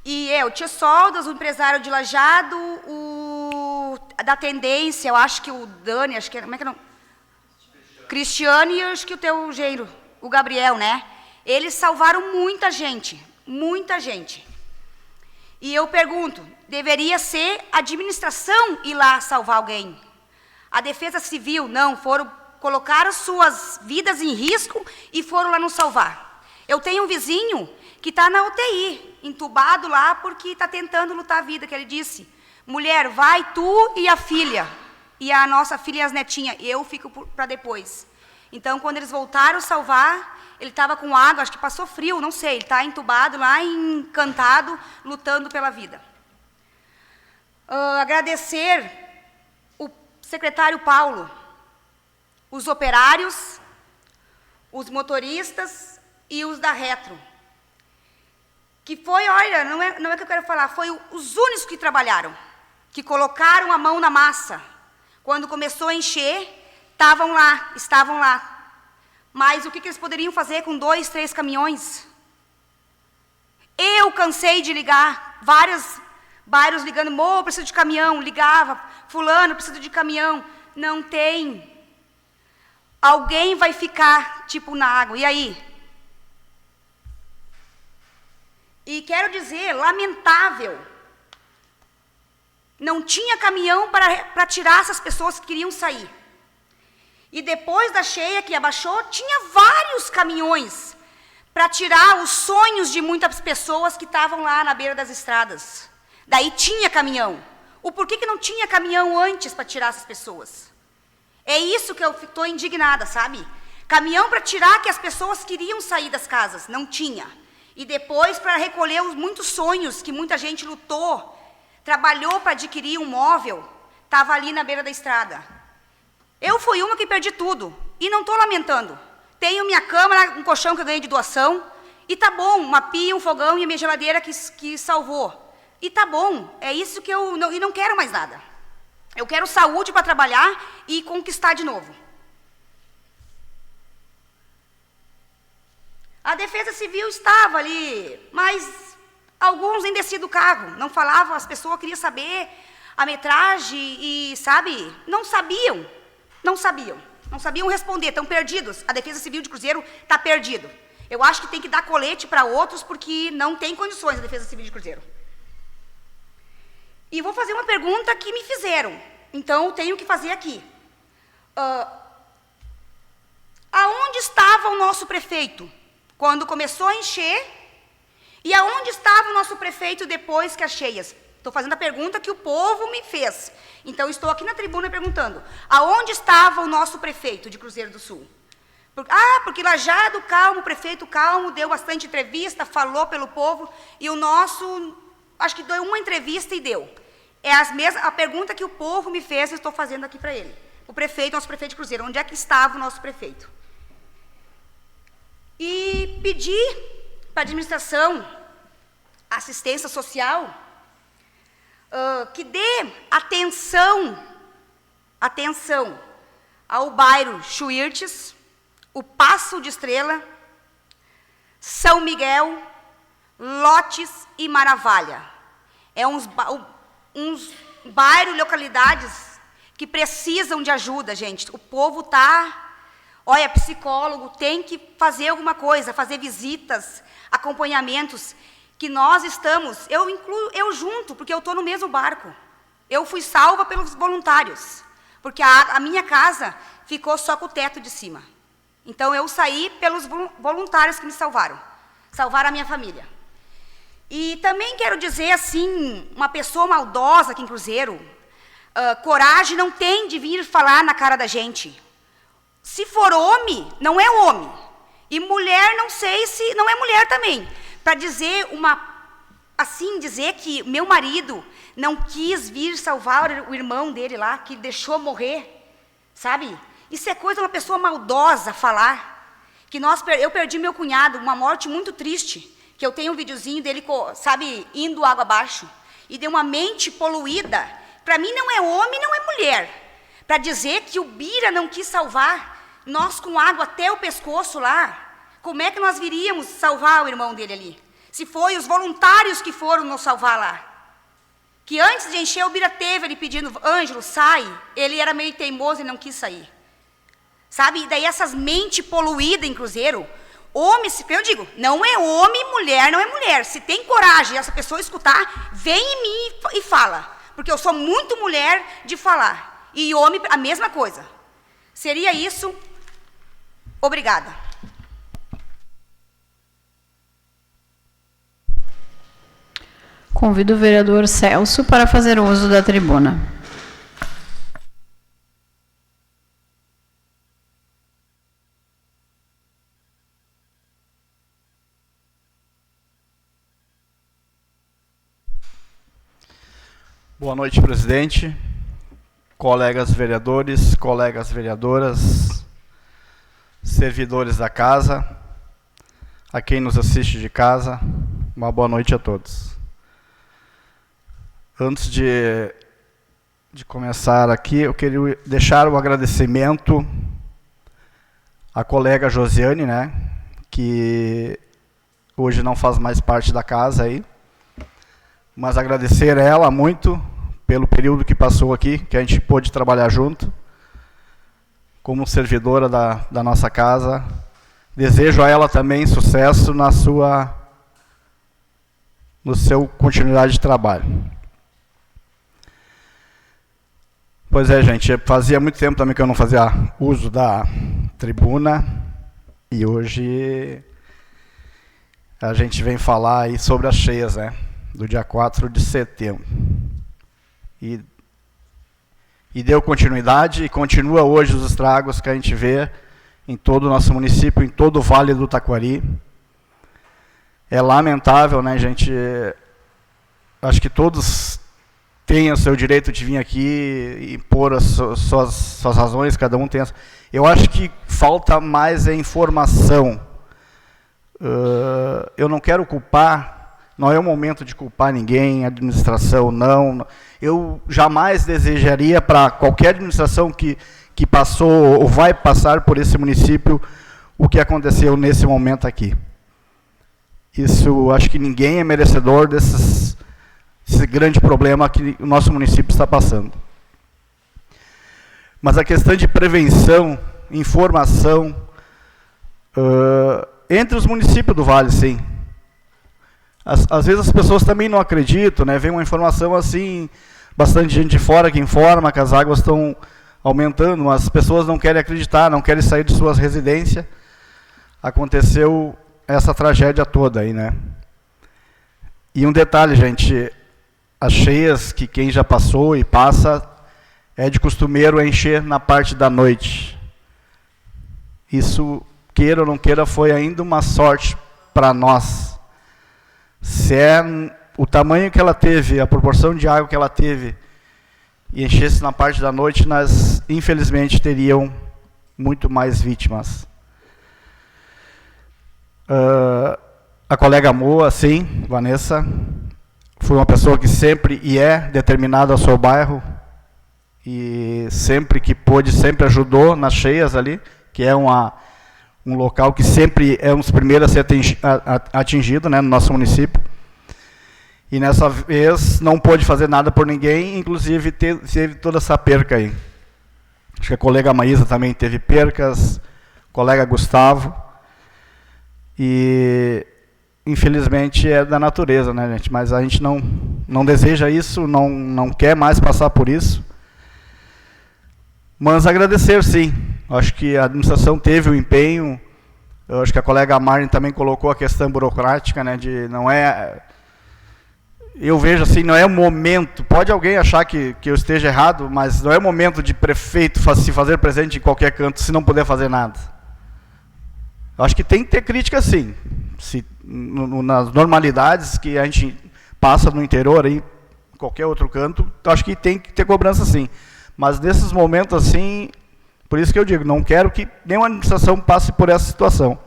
E o Tio Soldas, o empresário de Lajeado, o da Tendência, eu acho que o Dani, acho que como é que não? Cristiane e acho que o teu genro, o Gabriel, né? Eles salvaram muita gente, muita gente. E eu pergunto, deveria ser a administração ir lá salvar alguém? A Defesa Civil, não, colocaram suas vidas em risco e foram lá nos salvar. Eu tenho um vizinho que está na UTI, entubado lá porque está tentando lutar a vida, que ele disse, mulher, vai tu e a filha, e a nossa filha e as netinhas, eu fico para depois. Então, quando eles voltaram a salvar, ele estava com água, acho que passou frio, não sei, ele está entubado lá, encantado, lutando pela vida. Agradecer o secretário Paulo, os operários, os motoristas e os da Retro. Que foi, olha, não é que eu quero falar, foi os únicos que trabalharam, que colocaram a mão na massa. Quando começou a encher, estavam lá. Mas o que eles poderiam fazer com 2, 3 caminhões? Eu cansei de ligar, vários bairros ligando, preciso de caminhão, ligava, fulano, preciso de caminhão. Não tem. Alguém vai ficar, tipo, na água. E aí? E quero dizer, lamentável, não tinha caminhão para tirar essas pessoas que queriam sair. E depois da cheia que abaixou, tinha vários caminhões para tirar os sonhos de muitas pessoas que estavam lá na beira das estradas. Daí tinha caminhão. O porquê que não tinha caminhão antes para tirar essas pessoas? É isso que eu estou indignada, sabe? Caminhão para tirar que as pessoas queriam sair das casas, não tinha. E depois para recolher os muitos sonhos que muita gente lutou, trabalhou para adquirir um móvel, estava ali na beira da estrada. Eu fui uma que perdi tudo, e não estou lamentando. Tenho minha cama, um colchão que eu ganhei de doação, e tá bom, uma pia, um fogão e a minha geladeira que salvou. E tá bom, é isso que eu não quero mais nada. Eu quero saúde para trabalhar e conquistar de novo. A Defesa Civil estava ali, mas alguns nem desciam do carro, não falavam, as pessoas queriam saber a metragem e, sabe, não sabiam responder, estão perdidos. A Defesa Civil de Cruzeiro está perdido. Eu acho que tem que dar colete para outros, porque não tem condições a Defesa Civil de Cruzeiro. E vou fazer uma pergunta que me fizeram, então eu tenho que fazer aqui. Aonde estava o nosso prefeito quando começou a encher? E aonde estava o nosso prefeito depois que as cheias? Estou fazendo a pergunta que o povo me fez. Então, estou aqui na tribuna perguntando, aonde estava o nosso prefeito de Cruzeiro do Sul? Porque Lajeado calmo, o prefeito calmo, deu bastante entrevista, falou pelo povo, e o nosso acho que deu uma entrevista e deu. É a pergunta que o povo me fez, eu estou fazendo aqui para ele. O prefeito, nosso prefeito de Cruzeiro, onde é que estava o nosso prefeito? E pedi para a administração, assistência social, que dê atenção ao bairro Chuirtes, o Passo de Estrela, São Miguel, Lotes e Maravalha. É uns bairros, localidades que precisam de ajuda, gente. O povo está, olha, psicólogo, tem que fazer alguma coisa, fazer visitas, acompanhamentos, que nós estamos, eu incluo, eu junto, porque eu estou no mesmo barco. Eu fui salva pelos voluntários, porque a minha casa ficou só com o teto de cima. Então, eu saí pelos voluntários que me salvaram a minha família. E também quero dizer, assim, uma pessoa maldosa aqui em Cruzeiro, coragem não tem de vir falar na cara da gente. Se for homem, não é homem. E mulher, não sei se não é mulher também. Para dizer dizer que meu marido não quis vir salvar o irmão dele lá, que deixou morrer, sabe? Isso é coisa de uma pessoa maldosa falar. Eu perdi meu cunhado, uma morte muito triste, que eu tenho um videozinho dele, sabe, indo água abaixo, e deu uma mente poluída. Para mim não é homem, não é mulher. Para dizer que o Bira não quis salvar, nós com água até o pescoço lá, como é que nós viríamos salvar o irmão dele ali? Se foi os voluntários que foram nos salvar lá. Que antes de encher, o Bira teve ele pedindo, Ângelo, sai. Ele era meio teimoso e não quis sair. Sabe? E daí essas mentes poluídas em Cruzeiro, homem, eu digo, não é homem, mulher, não é mulher. Se tem coragem essa pessoa escutar, vem em mim e fala. Porque eu sou muito mulher de falar. E homem, a mesma coisa. Seria isso. Obrigada. Convido o vereador Celso para fazer uso da tribuna. Boa noite, presidente, colegas vereadores, colegas vereadoras, servidores da casa, a quem nos assiste de casa, uma boa noite a todos. Antes de começar aqui, eu queria deixar o agradecimento à colega Josiane, né, que hoje não faz mais parte da casa aí, mas agradecer a ela muito pelo período que passou aqui, que a gente pôde trabalhar junto, como servidora da nossa casa. Desejo a ela também sucesso no seu continuidade de trabalho. Pois é, gente, fazia muito tempo também que eu não fazia uso da tribuna, e hoje a gente vem falar aí sobre as cheias, né, do dia 4 de setembro. E deu continuidade, e continua hoje os estragos que a gente vê em todo o nosso município, em todo o Vale do Taquari. É lamentável, né, gente? Acho que todos têm o seu direito de vir aqui e impor as suas razões, cada um tem eu acho que falta mais informação. Eu não quero culpar, não é o momento de culpar ninguém, a administração, não. Eu jamais desejaria para qualquer administração que passou ou vai passar por esse município o que aconteceu nesse momento aqui. Isso, acho que ninguém é merecedor desse grande problema que o nosso município está passando. Mas a questão de prevenção, informação, entre os municípios do Vale, sim. Às vezes as pessoas também não acreditam, né? Vem uma informação assim, bastante gente de fora que informa que as águas estão aumentando, mas as pessoas não querem acreditar, não querem sair de suas residências. Aconteceu essa tragédia toda aí, né? E um detalhe, gente, as cheias que quem já passou e passa, é de costumeiro encher na parte da noite. Isso, queira ou não queira, foi ainda uma sorte para nós. Se é o tamanho que ela teve, a proporção de água que ela teve, e enchesse na parte da noite, nós, infelizmente, teriam muito mais vítimas. A colega Moa, sim, Vanessa, foi uma pessoa que sempre e é determinada ao seu bairro, e sempre que pôde, sempre ajudou nas cheias ali, que é um local que sempre é um dos primeiros a ser atingido, né, no nosso município. E nessa vez não pôde fazer nada por ninguém, inclusive teve toda essa perca aí. Acho que a colega Maísa também teve percas, o colega Gustavo. E infelizmente é da natureza, né, gente? Mas a gente não deseja isso, não quer mais passar por isso. Mas agradecer, sim. Acho que a administração teve o empenho. Eu acho que a colega Marlene também colocou a questão burocrática, né, de não é... Eu vejo assim, não é o momento, pode alguém achar que eu esteja errado, mas não é o momento de prefeito se fazer presente em qualquer canto, se não puder fazer nada. Eu acho que tem que ter crítica, sim. Nas normalidades que a gente passa no interior, aí, em qualquer outro canto, eu acho que tem que ter cobrança, sim. Mas nesses momentos, assim, por isso que eu digo, não quero que nenhuma administração passe por essa situação.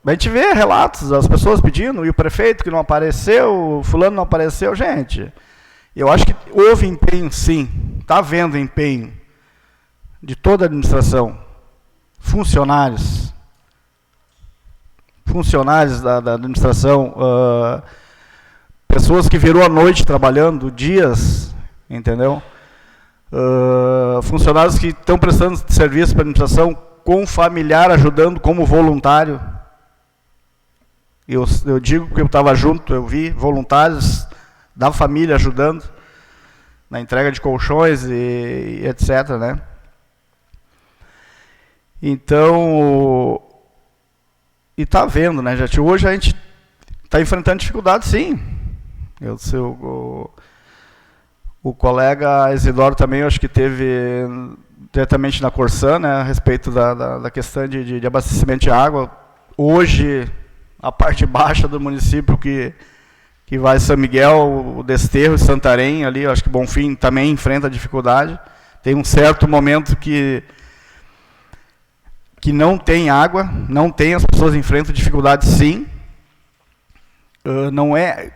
A gente vê relatos das pessoas pedindo, e o prefeito que não apareceu, o fulano não apareceu. Gente, eu acho que houve empenho, sim. Está havendo empenho de toda a administração. Funcionários da administração, pessoas que virou a noite trabalhando, dias, entendeu? Funcionários que estão prestando serviço para a administração com familiar ajudando como voluntário. Eu digo que eu estava junto, eu vi voluntários da família ajudando na entrega de colchões e etc., né? Então, e está vendo, né, gente? Hoje a gente está enfrentando dificuldades, sim. O colega Isidoro também, eu acho que teve diretamente na Corsã, né, a respeito da questão de abastecimento de água. Hoje, a parte baixa do município que vai São Miguel, o Desterro e Santarém, ali, eu acho que Bonfim também enfrenta dificuldade. Tem um certo momento que não tem água, não tem, as pessoas enfrentam dificuldade, sim. Não é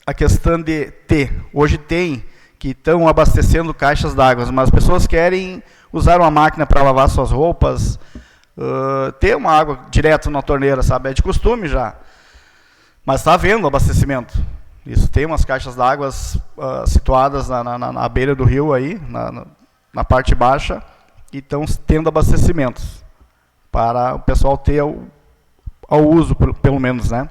a questão de ter. Hoje tem, que estão abastecendo caixas d'água, mas as pessoas querem usar uma máquina para lavar suas roupas, ter uma água direto na torneira, sabe? É de costume já. Mas está havendo abastecimento. Isso, tem umas caixas d'água situadas na beira do rio aí, na parte baixa, e estão tendo abastecimentos para o pessoal ter ao uso, pelo menos, né?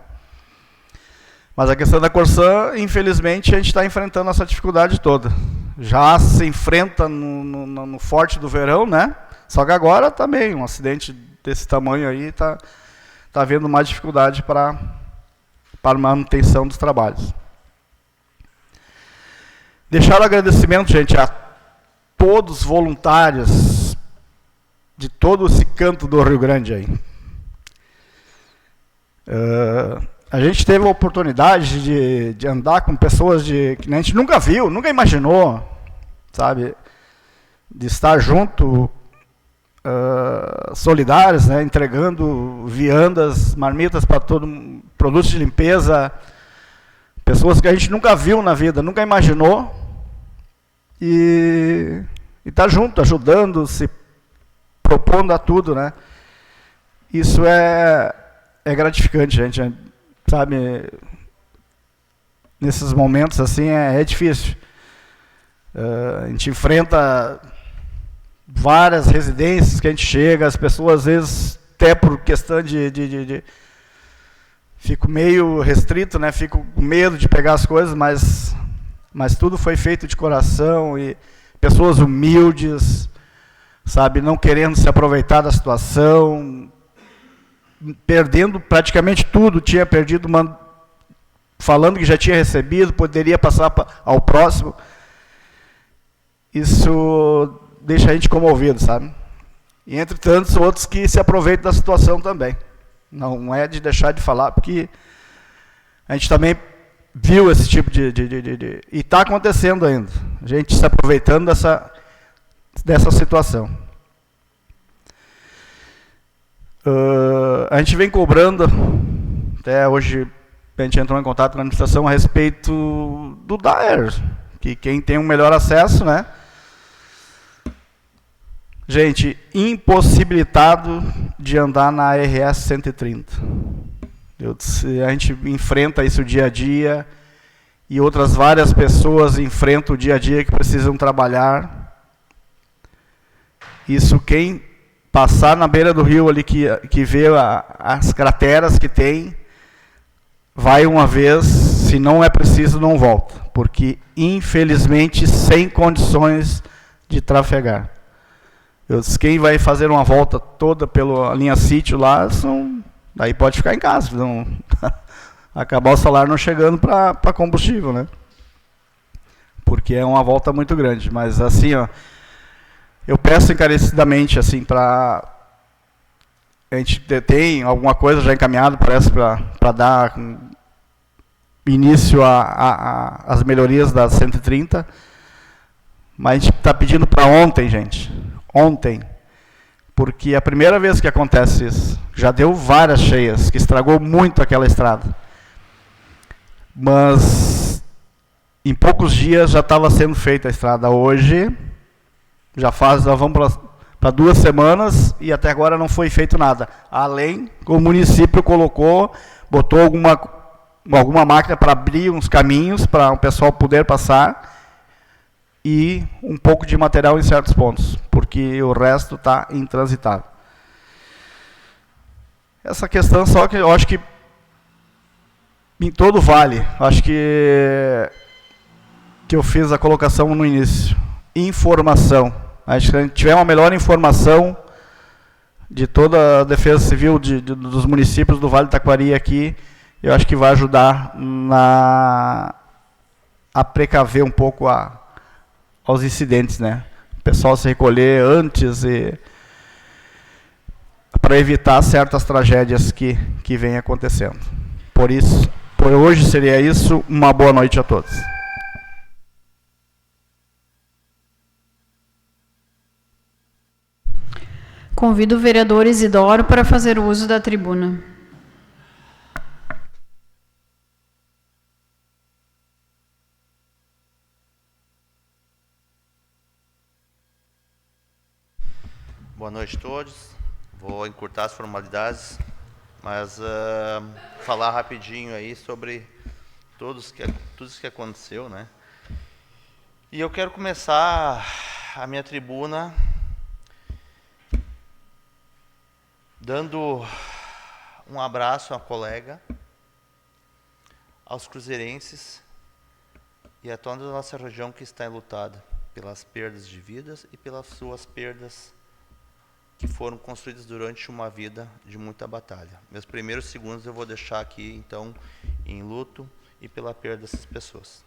Mas a questão da Corsã, infelizmente, a gente está enfrentando essa dificuldade toda. Já se enfrenta no forte do verão, né? Só que agora também, um acidente desse tamanho aí, está havendo mais dificuldade para a manutenção dos trabalhos. Deixar o agradecimento, gente, a todos os voluntários de todo esse canto do Rio Grande aí. A gente teve a oportunidade de andar com pessoas que a gente nunca viu, nunca imaginou, sabe? De estar junto, solidários, né? Entregando viandas, marmitas para todo, produtos de limpeza, pessoas que a gente nunca viu na vida, nunca imaginou, e tá junto, ajudando, se propondo a tudo, né? Isso é gratificante, gente, sabe? Nesses momentos assim é difícil. A gente enfrenta várias residências que a gente chega, as pessoas às vezes até por questão de fico meio restrito, né? Fico com medo de pegar as coisas, mas tudo foi feito de coração, e pessoas humildes, sabe, não querendo se aproveitar da situação, perdendo praticamente tudo, tinha perdido, falando que já tinha recebido, poderia passar ao próximo. Isso deixa a gente comovido, sabe? E entre tantos outros que se aproveitam da situação também. Não é de deixar de falar, porque A gente também viu esse tipo e está acontecendo ainda. A gente se aproveitando dessa situação. A gente vem cobrando, até hoje a gente entrou em contato com a administração a respeito do DAER, que quem tem um melhor acesso, né? Gente, impossibilitado de andar na RS 130. A gente enfrenta isso dia a dia, e outras várias pessoas enfrentam o dia a dia que precisam trabalhar. Isso quem passar na beira do rio ali, que vê as crateras que tem, vai uma vez, se não é preciso, não volta. Porque, infelizmente, sem condições de trafegar. Quem vai fazer uma volta toda pela linha sítio lá, daí pode ficar em casa. Não, acabar o salário não chegando para combustível, né? Porque é uma volta muito grande. Mas assim, ó, eu peço encarecidamente, assim, para... A gente tem alguma coisa já encaminhada, parece, para dar início às melhorias da 130. Mas a gente está pedindo para ontem, gente. Ontem. Porque é a primeira vez que acontece isso. Já deu várias cheias, que estragou muito aquela estrada. Mas em poucos dias já estava sendo feita a estrada. Hoje, já vamos para 2 semanas e até agora não foi feito nada. Além que o município botou alguma máquina para abrir uns caminhos para o pessoal poder passar, e um pouco de material em certos pontos, porque o resto está intransitável. Essa questão só que eu acho que em todo o vale, acho que eu fiz a colocação no início. Informação. Acho que se a gente tiver uma melhor informação de toda a defesa civil dos municípios do Vale do Taquari aqui, eu acho que vai ajudar a precaver um pouco aos incidentes, né? O pessoal se recolher antes para evitar certas tragédias que vêm acontecendo. Por hoje seria isso. Uma boa noite a todos. Convido o vereador Isidoro para fazer uso da tribuna. Boa noite a todos. Vou encurtar as formalidades, mas falar rapidinho aí sobre tudo isso que aconteceu, né? E eu quero começar a minha tribuna dando um abraço à colega, aos cruzeirenses e a toda a nossa região que está enlutada pelas perdas de vidas e pelas suas perdas que foram construídas durante uma vida de muita batalha. Meus primeiros segundos eu vou deixar aqui, então, em luto e pela perda dessas pessoas.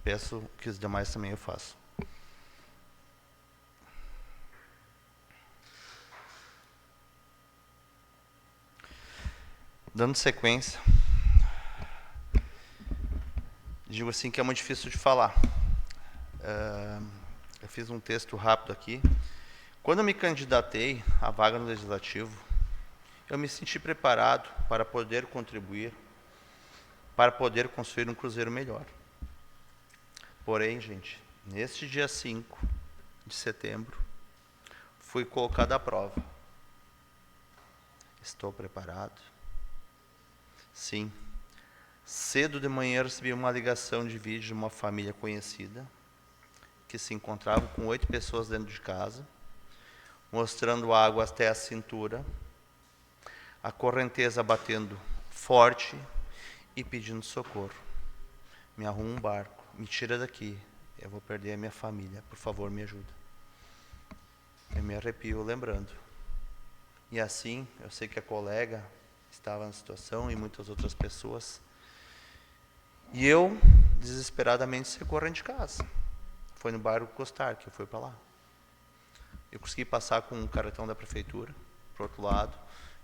Peço que os demais também eu façam. Dando sequência, digo assim que é muito difícil de falar. Eu fiz um texto rápido aqui. Quando eu me candidatei à vaga no Legislativo, eu me senti preparado para poder contribuir, para poder construir um Cruzeiro melhor. Porém, gente, neste dia 5 de setembro, fui colocado à prova. Estou preparado? Sim. Cedo de manhã recebi uma ligação de vídeo de uma família conhecida, que se encontrava com 8 pessoas dentro de casa, mostrando água até a cintura, a correnteza batendo forte e pedindo socorro. Me arruma um barco, me tira daqui, eu vou perder a minha família, por favor, me ajuda. Eu me arrepio lembrando. E assim, eu sei que a colega estava na situação e muitas outras pessoas. E eu, desesperadamente, saí correndo de casa. Foi no bairro Costar que eu fui para lá. Eu consegui passar com um cartão da prefeitura, para o outro lado,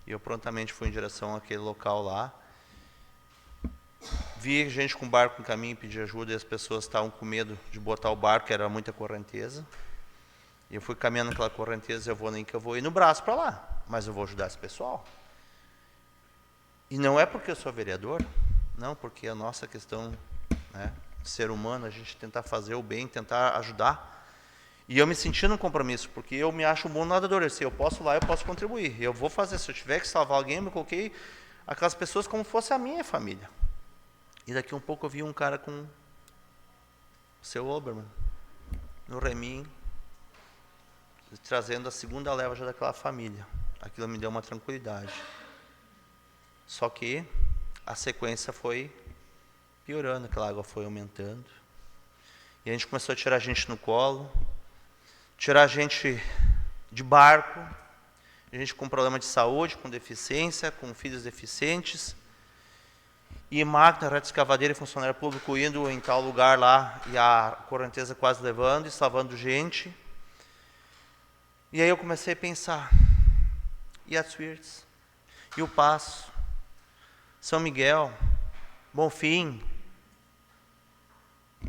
e eu prontamente fui em direção àquele local lá. Vi gente com barco no caminho pedir ajuda e as pessoas estavam com medo de botar o barco, era muita correnteza. E eu fui caminhando naquela correnteza, eu vou nem que eu vou ir no braço para lá, mas eu vou ajudar esse pessoal. E não é porque eu sou vereador, não, porque a nossa questão, né, de ser humano, a gente tentar fazer o bem, tentar ajudar. E eu me senti num compromisso, porque eu me acho um bom nadador. Se eu posso lá, eu posso contribuir. Eu vou fazer, se eu tiver que salvar alguém, eu me coloquei aquelas pessoas como fosse a minha família. E daqui um pouco eu vi um cara com o seu Oberman, no reminho, trazendo a segunda leva já daquela família. Aquilo me deu uma tranquilidade. Só que a sequência foi piorando, aquela água foi aumentando. E a gente começou a tirar a gente no colo, tirar a gente de barco, a gente com problema de saúde, com deficiência, com filhos deficientes. E máquina, retroescavadeira e funcionário público indo em tal lugar lá, e a correnteza quase levando e salvando gente. E aí eu comecei a pensar, e as Wirtz? E o Passo? São Miguel? Bonfim?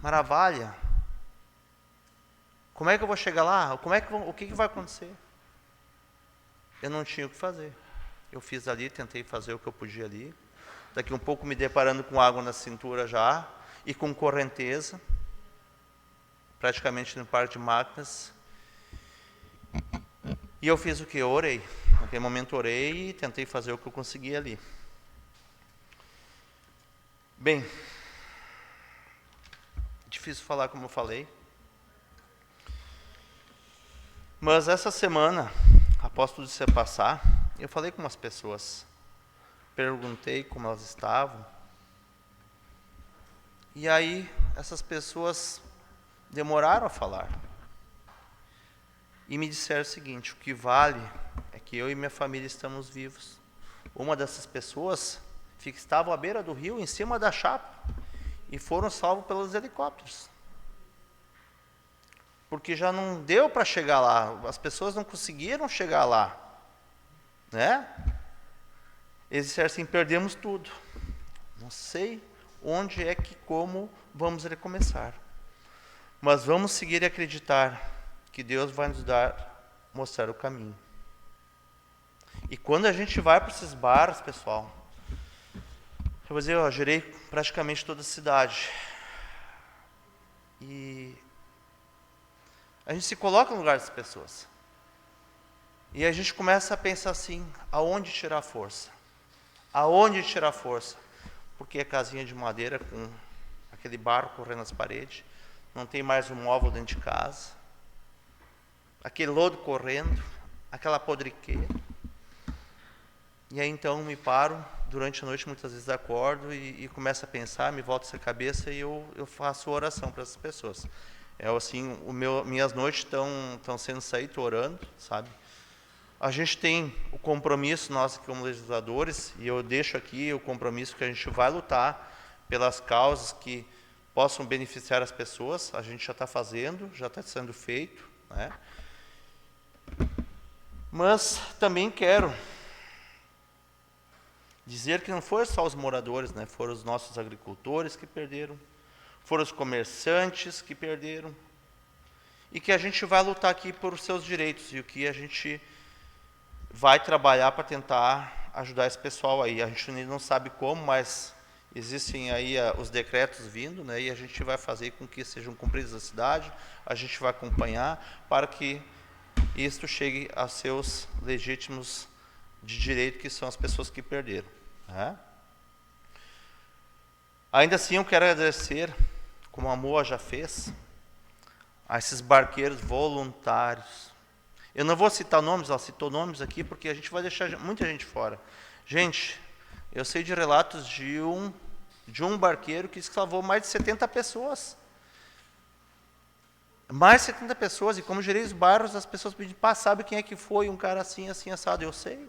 Maravalha? Como é que eu vou chegar lá? O que vai acontecer? Eu não tinha o que fazer. Eu fiz ali, tentei fazer o que eu podia ali. Daqui um pouco me deparando com água na cintura já, e com correnteza, praticamente no parque de máquinas. E eu fiz o que? Eu orei. Naquele momento orei e tentei fazer o que eu consegui ali. Bem, difícil falar como eu falei. Mas essa semana, após tudo isso passar, eu falei com umas pessoas. Perguntei como elas estavam. E aí, essas pessoas demoraram a falar. E me disseram o seguinte: o que vale é que eu e minha família estamos vivos. Uma dessas pessoas estava à beira do rio, em cima da chapa, e foram salvos pelos helicópteros. Porque já não deu para chegar lá, as pessoas não conseguiram chegar lá, né? Eles disseram assim: perdemos tudo. Não sei onde é que, como vamos recomeçar. Mas vamos seguir e acreditar que Deus vai nos mostrar o caminho. E quando a gente vai para esses bares, pessoal, eu vou dizer, eu girei praticamente toda a cidade. E a gente se coloca no lugar das pessoas. E a gente começa a pensar assim: aonde tirar a força? Aonde tirar a força? Porque é casinha de madeira com aquele barro correndo nas paredes, não tem mais um móvel dentro de casa, aquele lodo correndo, aquela podriqueira. E aí então me paro, durante a noite muitas vezes acordo e começo a pensar, me volta essa cabeça e eu faço oração para essas pessoas. É assim, minhas noites estão sendo saídas orando, sabe? A gente tem o compromisso, nós como legisladores, e eu deixo aqui o compromisso que a gente vai lutar pelas causas que possam beneficiar as pessoas. A gente já está fazendo, já está sendo feito, né? Mas também quero dizer que não foram só os moradores, né? Foram os nossos agricultores que perderam, foram os comerciantes que perderam, e que a gente vai lutar aqui por seus direitos, e o que a gente vai trabalhar para tentar ajudar esse pessoal aí. A gente ainda não sabe como, mas existem aí os decretos vindo, né? E a gente vai fazer com que sejam cumpridos na cidade, a gente vai acompanhar para que isto chegue a seus legítimos de direito, que são as pessoas que perderam, né? Ainda assim, eu quero agradecer, como a Moa já fez, a esses barqueiros voluntários. Eu não vou citar nomes, ela citou nomes aqui, porque a gente vai deixar muita gente fora. Gente, eu sei de relatos de um barqueiro que salvou mais de 70 pessoas. Mais de 70 pessoas, e como gerei os bairros, as pessoas pedem: pá, sabe quem é que foi um cara assim, assim, assado? Eu sei.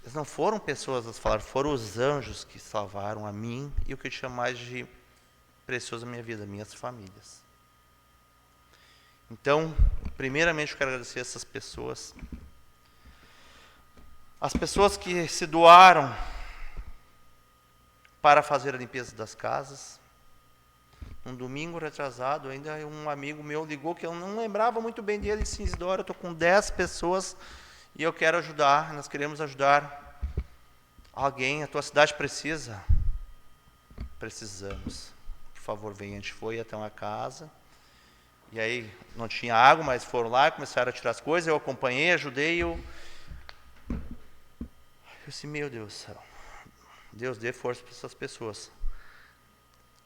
Eles não foram pessoas, eles falaram, foram os anjos que salvaram a mim e o que eu tinha mais de precioso na minha vida, minhas famílias. Então, primeiramente eu quero agradecer a essas pessoas. As pessoas que se doaram para fazer a limpeza das casas. Um domingo retrasado, ainda um amigo meu ligou, que eu não lembrava muito bem dele, disse: Isidoro, eu estou com 10 pessoas e eu quero ajudar, nós queremos ajudar alguém, a tua cidade precisa. Precisamos. Por favor, venha. A gente foi até uma casa, e aí não tinha água, mas foram lá, começaram a tirar as coisas, eu acompanhei, ajudei, eu disse: meu Deus do céu, Deus dê força para essas pessoas.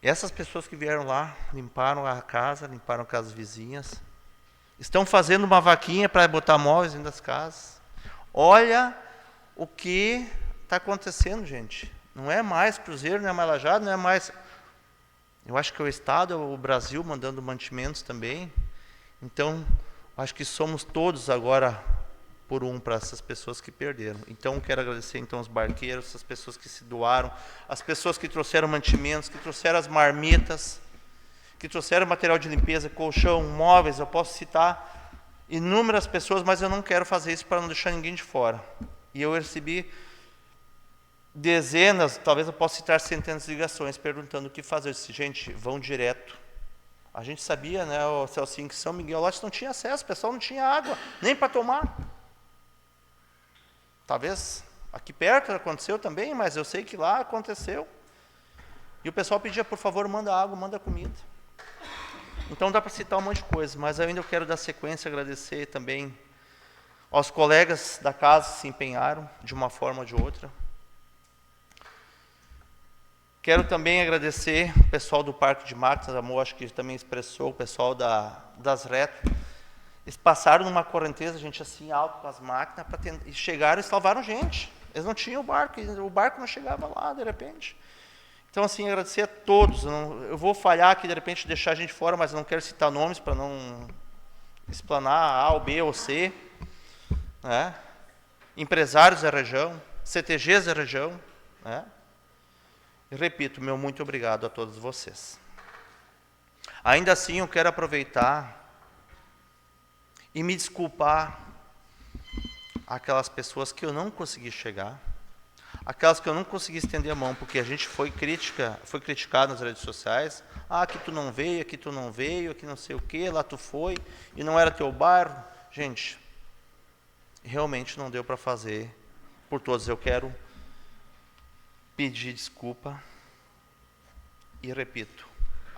E essas pessoas que vieram lá, limparam a casa das vizinhas, estão fazendo uma vaquinha para botar móveis dentro das casas. Olha o que está acontecendo, gente. Não é mais Cruzeiro, não é mais Lajado, não é mais... Eu acho que é o Estado, é o Brasil mandando mantimentos também. Então, acho que somos todos agora por um para essas pessoas que perderam. Então, quero agradecer então os barqueiros, as pessoas que se doaram, as pessoas que trouxeram mantimentos, que trouxeram as marmitas, que trouxeram material de limpeza, colchão, móveis. Eu posso citar inúmeras pessoas, mas eu não quero fazer isso para não deixar ninguém de fora. E eu recebi dezenas, talvez eu possa citar centenas de ligações perguntando o que fazer. Eu disse: gente, vão direto. A gente sabia, né, o Celcinho, que São Miguel Lote não tinha acesso, o pessoal não tinha água, nem para tomar. Talvez aqui perto aconteceu também, mas eu sei que lá aconteceu. E o pessoal pedia: por favor, manda água, manda comida. Então dá para citar um monte de coisa, mas eu ainda quero dar sequência, agradecer também aos colegas da casa que se empenharam de uma forma ou de outra. Quero também agradecer o pessoal do Parque de Máquinas, Amor, acho que também expressou, o pessoal das retas. Eles passaram numa correnteza, gente, assim, alto com as máquinas, e chegaram e salvaram gente. Eles não tinham o barco não chegava lá, de repente. Então, assim, agradecer a todos. Eu vou falhar aqui, de repente, deixar a gente fora, mas eu não quero citar nomes para não explanar A, ou B, ou C. Né? Empresários da região, CTGs da região. Né? E repito, meu muito obrigado a todos vocês. Ainda assim, eu quero aproveitar e me desculpar aquelas pessoas que eu não consegui chegar, aquelas que eu não consegui estender a mão, porque a gente foi criticado nas redes sociais. Ah, aqui tu não veio, aqui não sei o quê, lá tu foi, e não era teu bairro. Gente, realmente não deu para fazer por todos. Eu quero pedir desculpa e repito,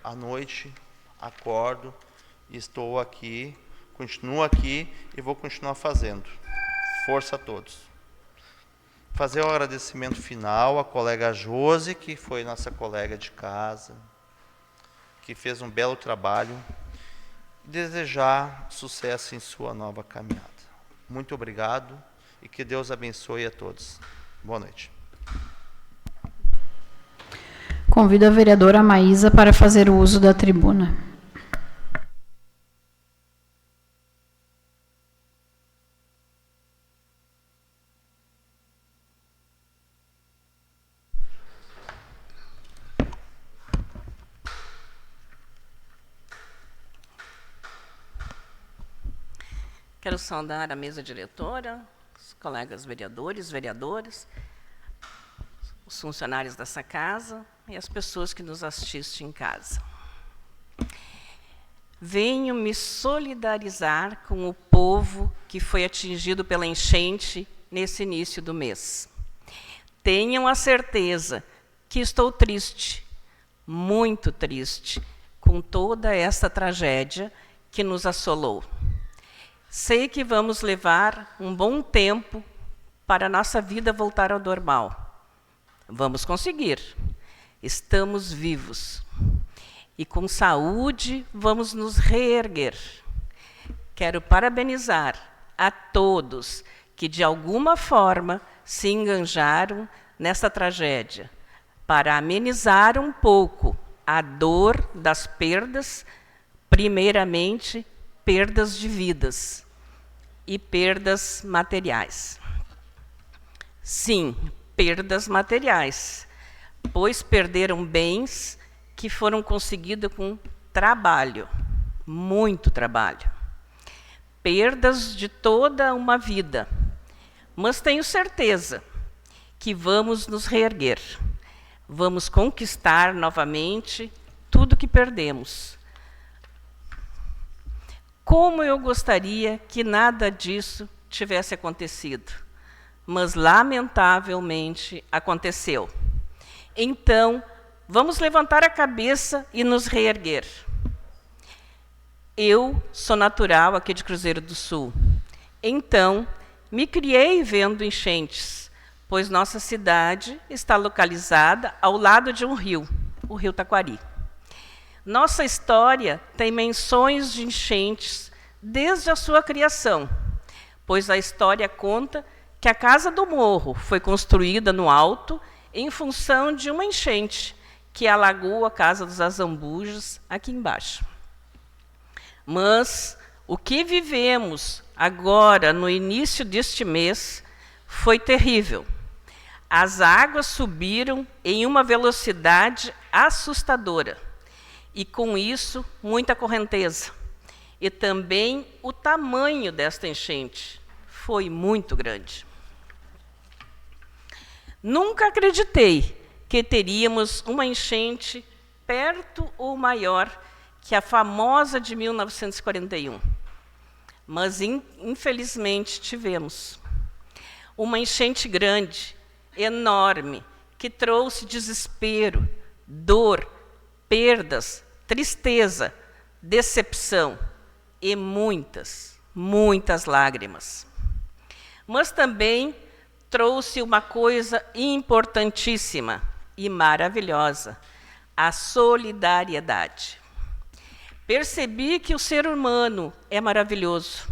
à noite acordo, estou aqui, continuo aqui e vou continuar fazendo. Força a todos. Fazer o agradecimento final à colega Josi, que foi nossa colega de casa, que fez um belo trabalho, e desejar sucesso em sua nova caminhada. Muito obrigado e que Deus abençoe a todos. Boa noite. Convido a vereadora Maísa para fazer o uso da tribuna. Quero saudar a mesa diretora, os colegas vereadores, vereadoras, os funcionários dessa casa e as pessoas que nos assistem em casa. Venho me solidarizar com o povo que foi atingido pela enchente nesse início do mês. Tenham a certeza que estou triste, muito triste, com toda essa tragédia que nos assolou. Sei que vamos levar um bom tempo para a nossa vida voltar ao normal. Vamos conseguir. Estamos vivos. E com saúde vamos nos reerguer. Quero parabenizar a todos que, de alguma forma, se enganjaram nessa tragédia para amenizar um pouco a dor das perdas, primeiramente, perdas de vidas e perdas materiais. Sim, perdas materiais, pois perderam bens que foram conseguidos com trabalho, muito trabalho. Perdas de toda uma vida, mas tenho certeza que vamos nos reerguer. Vamos conquistar novamente tudo que perdemos. Como eu gostaria que nada disso tivesse acontecido, mas lamentavelmente aconteceu. Então, vamos levantar a cabeça e nos reerguer. Eu sou natural aqui de Cruzeiro do Sul. Então, me criei vendo enchentes, pois nossa cidade está localizada ao lado de um rio, o Rio Taquari. Nossa história tem menções de enchentes desde a sua criação, pois a história conta que a Casa do Morro foi construída no alto em função de uma enchente que alagou a Casa dos Azambujas aqui embaixo. Mas o que vivemos agora, no início deste mês, foi terrível. As águas subiram em uma velocidade assustadora, e com isso, muita correnteza. E também o tamanho desta enchente foi muito grande. Nunca acreditei que teríamos uma enchente perto ou maior que a famosa de 1941. Mas, infelizmente, tivemos uma enchente grande, enorme, que trouxe desespero, dor, perdas, tristeza, decepção e muitas, muitas lágrimas. Mas também trouxe uma coisa importantíssima e maravilhosa, a solidariedade. Percebi que o ser humano é maravilhoso.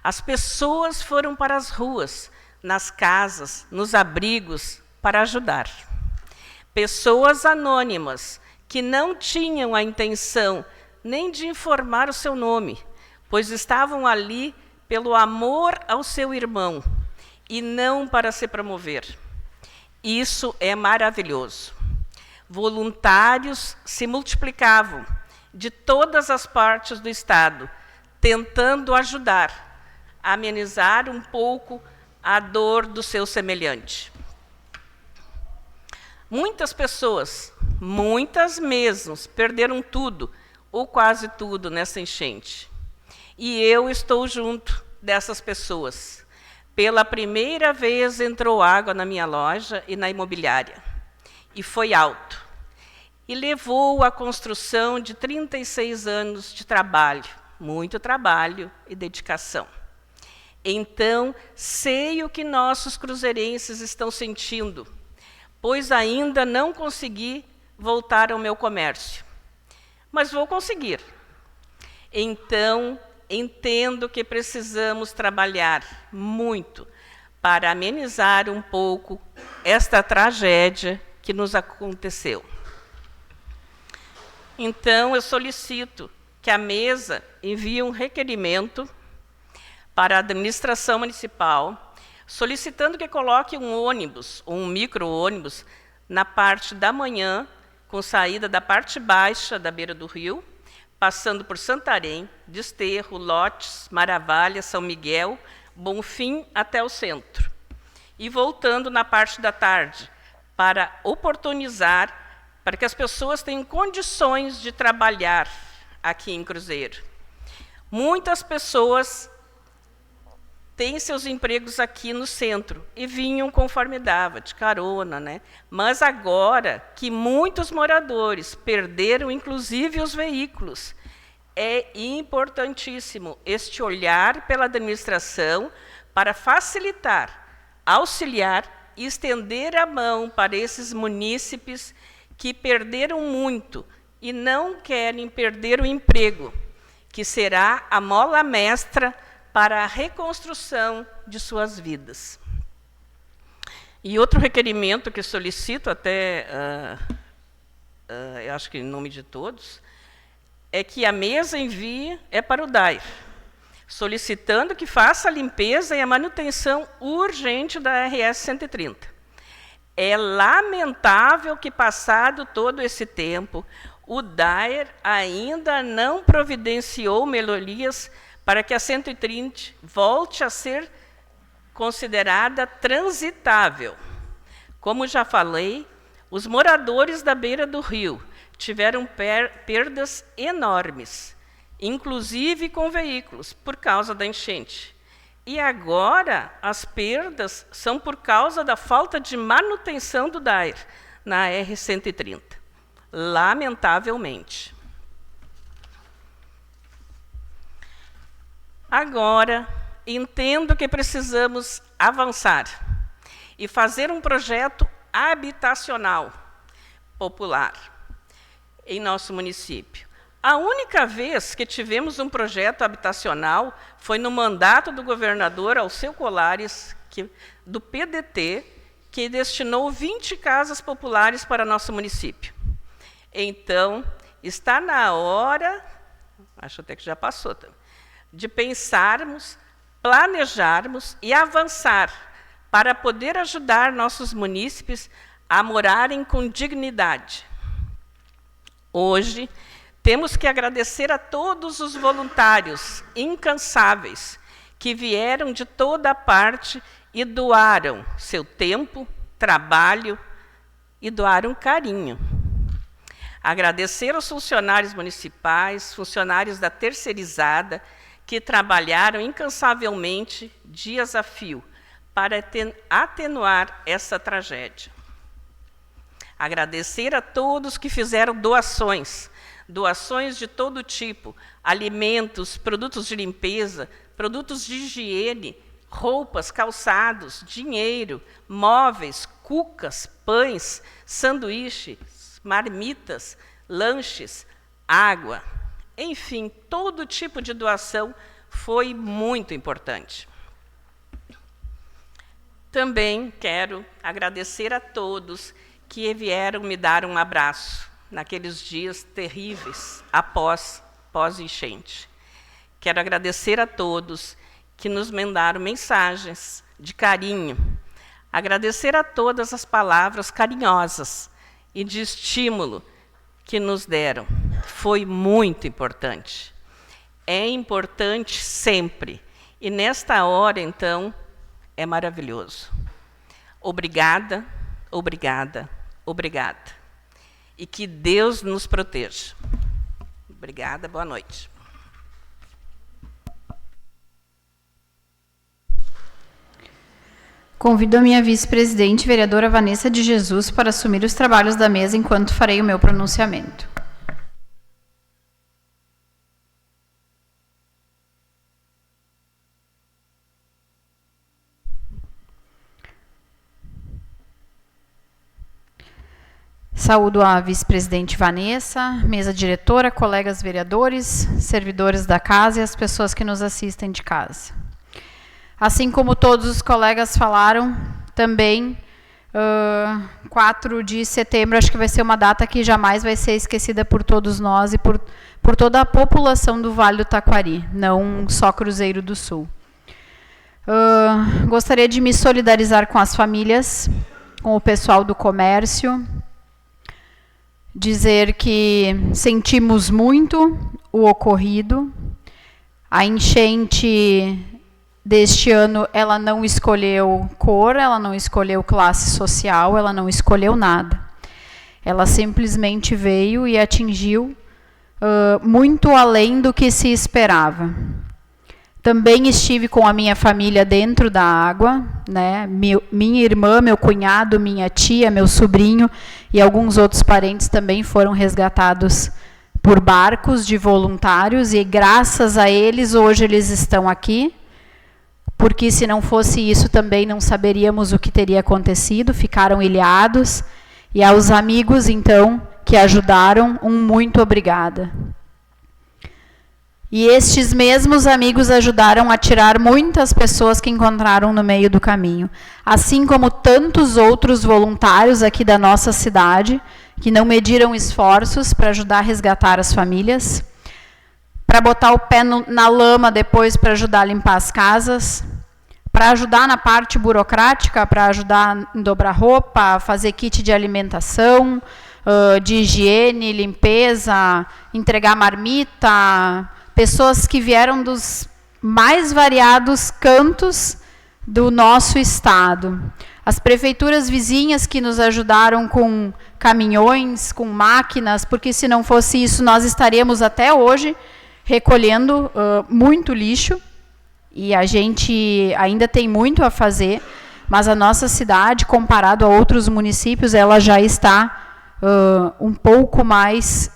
As pessoas foram para as ruas, nas casas, nos abrigos, para ajudar. Pessoas anônimas, que não tinham a intenção nem de informar o seu nome, pois estavam ali pelo amor ao seu irmão, e não para se promover. Isso é maravilhoso. Voluntários se multiplicavam de todas as partes do Estado, tentando ajudar a amenizar um pouco a dor do seu semelhante. Muitas pessoas, muitas mesmo, perderam tudo, ou quase tudo, nessa enchente. E eu estou junto dessas pessoas. Pela primeira vez entrou água na minha loja e na imobiliária. E foi alto. E levou à construção de 36 anos de trabalho, muito trabalho e dedicação. Então, sei o que nossos cruzeirenses estão sentindo, pois ainda não consegui voltar ao meu comércio. Mas vou conseguir. Então, entendo que precisamos trabalhar muito para amenizar um pouco esta tragédia que nos aconteceu. Então, eu solicito que a mesa envie um requerimento para a administração municipal, solicitando que coloque um ônibus, ou um micro-ônibus, na parte da manhã, com saída da parte baixa da beira do rio, passando por Santarém, Desterro, Lotes, Maravalha, São Miguel, Bonfim, até o centro. E voltando na parte da tarde, para oportunizar, para que as pessoas tenham condições de trabalhar aqui em Cruzeiro. Muitas pessoas têm seus empregos aqui no centro e vinham conforme dava, de carona, né? Mas agora que muitos moradores perderam, inclusive, os veículos, é importantíssimo este olhar pela administração para facilitar, auxiliar e estender a mão para esses munícipes que perderam muito e não querem perder o emprego, que será a mola mestra para a reconstrução de suas vidas. E outro requerimento que solicito, até, eu acho que em nome de todos, é que a mesa envie para o DAIR, solicitando que faça a limpeza e a manutenção urgente da RS 130. É lamentável que, passado todo esse tempo, o DAIR ainda não providenciou melhorias para que a 130 volte a ser considerada transitável. Como já falei, Os moradores da beira do rio tiveram perdas enormes, inclusive com veículos, por causa da enchente. E agora as perdas são por causa da falta de manutenção do DAER na R-130, lamentavelmente. Agora, entendo que precisamos avançar e fazer um projeto habitacional popular em nosso município. A única vez que tivemos um projeto habitacional foi no mandato do governador Alceu Colares, do PDT, que destinou 20 casas populares para nosso município. Então, está na hora, acho até que já passou também, de pensarmos, planejarmos e avançar para poder ajudar nossos munícipes a morarem com dignidade. Hoje, temos que agradecer a todos os voluntários incansáveis que vieram de toda parte e doaram seu tempo, trabalho e doaram carinho. Agradecer aos funcionários municipais, funcionários da terceirizada, que trabalharam incansavelmente, dias a fio, para atenuar essa tragédia. Agradecer a todos que fizeram doações de todo tipo, alimentos, produtos de limpeza, produtos de higiene, roupas, calçados, dinheiro, móveis, cucas, pães, sanduíches, marmitas, lanches, água. Enfim, todo tipo de doação foi muito importante. Também quero agradecer a todos que vieram me dar um abraço naqueles dias terríveis pós-enchente. Quero agradecer a todos que nos mandaram mensagens de carinho. Agradecer a todas as palavras carinhosas e de estímulo que nos deram. Foi muito importante. É importante sempre. E nesta hora, então, é maravilhoso. Obrigada, obrigada, obrigada. E que Deus nos proteja. Obrigada, boa noite. Convido a minha vice-presidente, vereadora Vanessa de Jesus, para assumir os trabalhos da mesa enquanto farei o meu pronunciamento. Saúdo a vice-presidente Vanessa, mesa diretora, colegas vereadores, servidores da casa e as pessoas que nos assistem de casa. Assim como todos os colegas falaram, também 4 de setembro acho que vai ser uma data que jamais vai ser esquecida por todos nós e por toda a população do Vale do Taquari, não só Cruzeiro do Sul. Gostaria de me solidarizar com as famílias, com o pessoal do comércio, dizer que sentimos muito o ocorrido. A enchente deste ano, ela não escolheu cor, ela não escolheu classe social, ela não escolheu nada. Ela simplesmente veio e atingiu muito além do que se esperava. Também estive com a minha família dentro da água, né? Minha irmã, meu cunhado, minha tia, meu sobrinho e alguns outros parentes também foram resgatados por barcos de voluntários e graças a eles hoje eles estão aqui, porque se não fosse isso também não saberíamos o que teria acontecido, ficaram ilhados. E aos amigos então que ajudaram, muito obrigada. E estes mesmos amigos ajudaram a tirar muitas pessoas que encontraram no meio do caminho. Assim como tantos outros voluntários aqui da nossa cidade, que não mediram esforços para ajudar a resgatar as famílias, para botar o pé na lama depois para ajudar a limpar as casas, para ajudar na parte burocrática, para ajudar em dobrar roupa, fazer kit de alimentação, de higiene, limpeza, entregar marmita, pessoas que vieram dos mais variados cantos do nosso estado. as prefeituras vizinhas que nos ajudaram com caminhões, com máquinas, porque se não fosse isso, nós estaríamos até hoje recolhendo muito lixo, e a gente ainda tem muito a fazer, mas a nossa cidade, comparado a outros municípios, ela já está um pouco mais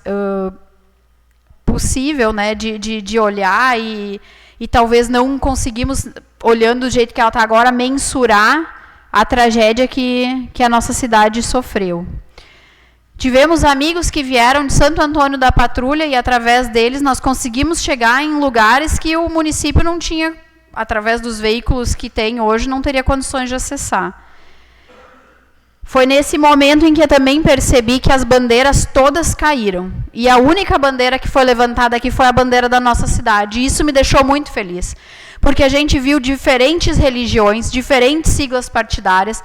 possível, né, de olhar e talvez não conseguimos, olhando do jeito que ela está agora, mensurar a tragédia que a nossa cidade sofreu. Tivemos amigos que vieram de Santo Antônio da Patrulha e, através deles, nós conseguimos chegar em lugares que o município não tinha, através dos veículos que tem hoje, não teria condições de acessar. Foi nesse momento em que eu também percebi que as bandeiras todas caíram. E a única bandeira que foi levantada aqui foi a bandeira da nossa cidade. E isso me deixou muito feliz. Porque a gente viu diferentes religiões, diferentes siglas partidárias,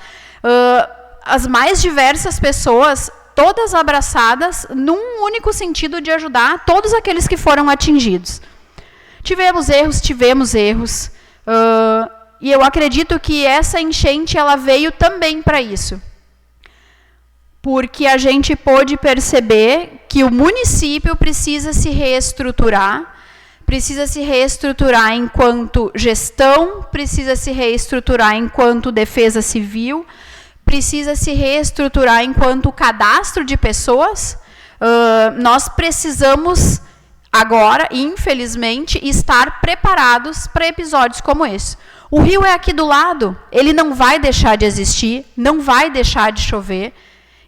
as mais diversas pessoas, todas abraçadas num único sentido de ajudar todos aqueles que foram atingidos. Tivemos erros, e eu acredito que essa enchente ela veio também para isso. Porque a gente pôde perceber que o município precisa se reestruturar enquanto gestão, precisa se reestruturar enquanto defesa civil, precisa se reestruturar enquanto cadastro de pessoas. Nós precisamos agora, infelizmente, estar preparados para episódios como esse. O rio é aqui do lado, ele não vai deixar de existir, não vai deixar de chover,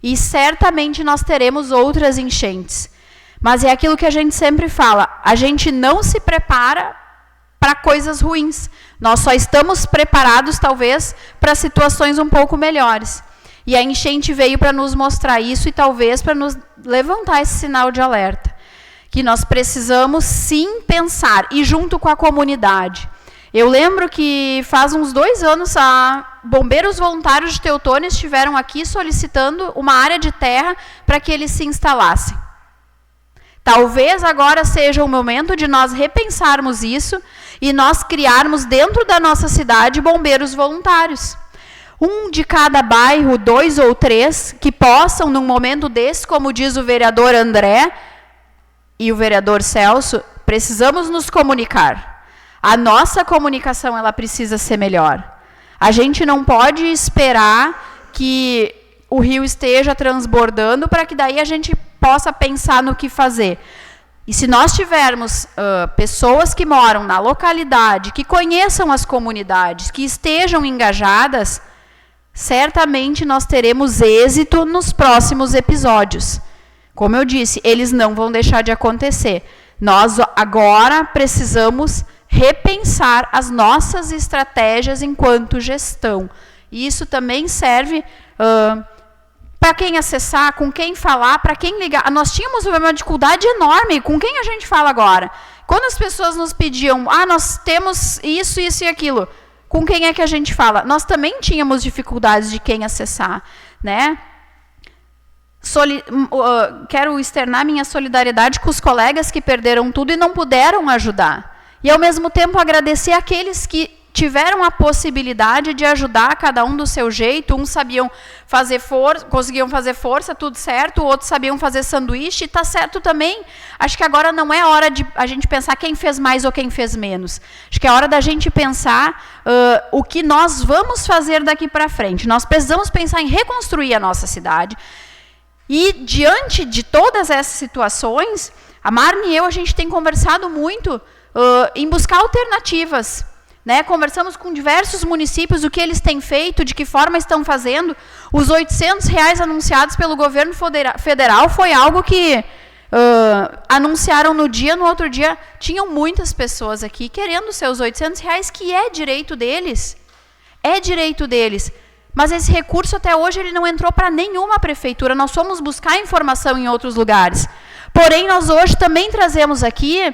e certamente nós teremos outras enchentes. Mas é aquilo que a gente sempre fala, a gente não se prepara para coisas ruins. Nós só estamos preparados, talvez, para situações um pouco melhores. E a enchente veio para nos mostrar isso e talvez para nos levantar esse sinal de alerta. Que nós precisamos, sim, pensar, e junto com a comunidade. Eu lembro que faz uns 2 anos, bombeiros voluntários de Teutônia estiveram aqui solicitando uma área de terra para que eles se instalassem. Talvez agora seja o momento de nós repensarmos isso e nós criarmos dentro da nossa cidade bombeiros voluntários. Um de cada bairro, 2 ou 3, que possam, num momento desse, como diz o vereador André e o vereador Celso, precisamos nos comunicar. A nossa comunicação ela precisa ser melhor. A gente não pode esperar que o rio esteja transbordando para que daí a gente possa pensar no que fazer. E se nós tivermos pessoas que moram na localidade, que conheçam as comunidades, que estejam engajadas, certamente nós teremos êxito nos próximos episódios. Como eu disse, eles não vão deixar de acontecer. Nós agora precisamos repensar as nossas estratégias enquanto gestão. E isso também serve para quem acessar, com quem falar, para quem ligar. Nós tínhamos uma dificuldade enorme. Com quem a gente fala agora? Quando as pessoas nos pediam, nós temos isso, isso e aquilo, com quem é que a gente fala? Nós também tínhamos dificuldades de quem acessar, né? Quero externar minha solidariedade com os colegas que perderam tudo e não puderam ajudar. E, ao mesmo tempo, agradecer àqueles que tiveram a possibilidade de ajudar cada um do seu jeito. Uns sabiam fazer força, conseguiam fazer força, tudo certo. Outros sabiam fazer sanduíche, está certo também. Acho que agora não é hora de a gente pensar quem fez mais ou quem fez menos. Acho que é hora da gente pensar o que nós vamos fazer daqui para frente. Nós precisamos pensar em reconstruir a nossa cidade. E, diante de todas essas situações, a Marne e eu, a gente tem conversado muito em buscar alternativas. Né? Conversamos com diversos municípios, o que eles têm feito, de que forma estão fazendo. Os R$800 anunciados pelo governo federal foi algo que anunciaram no dia, no outro dia tinham muitas pessoas aqui querendo seus R$800, que é direito deles. É direito deles. Mas esse recurso até hoje ele não entrou para nenhuma prefeitura. Nós fomos buscar informação em outros lugares. Porém, nós hoje também trazemos aqui,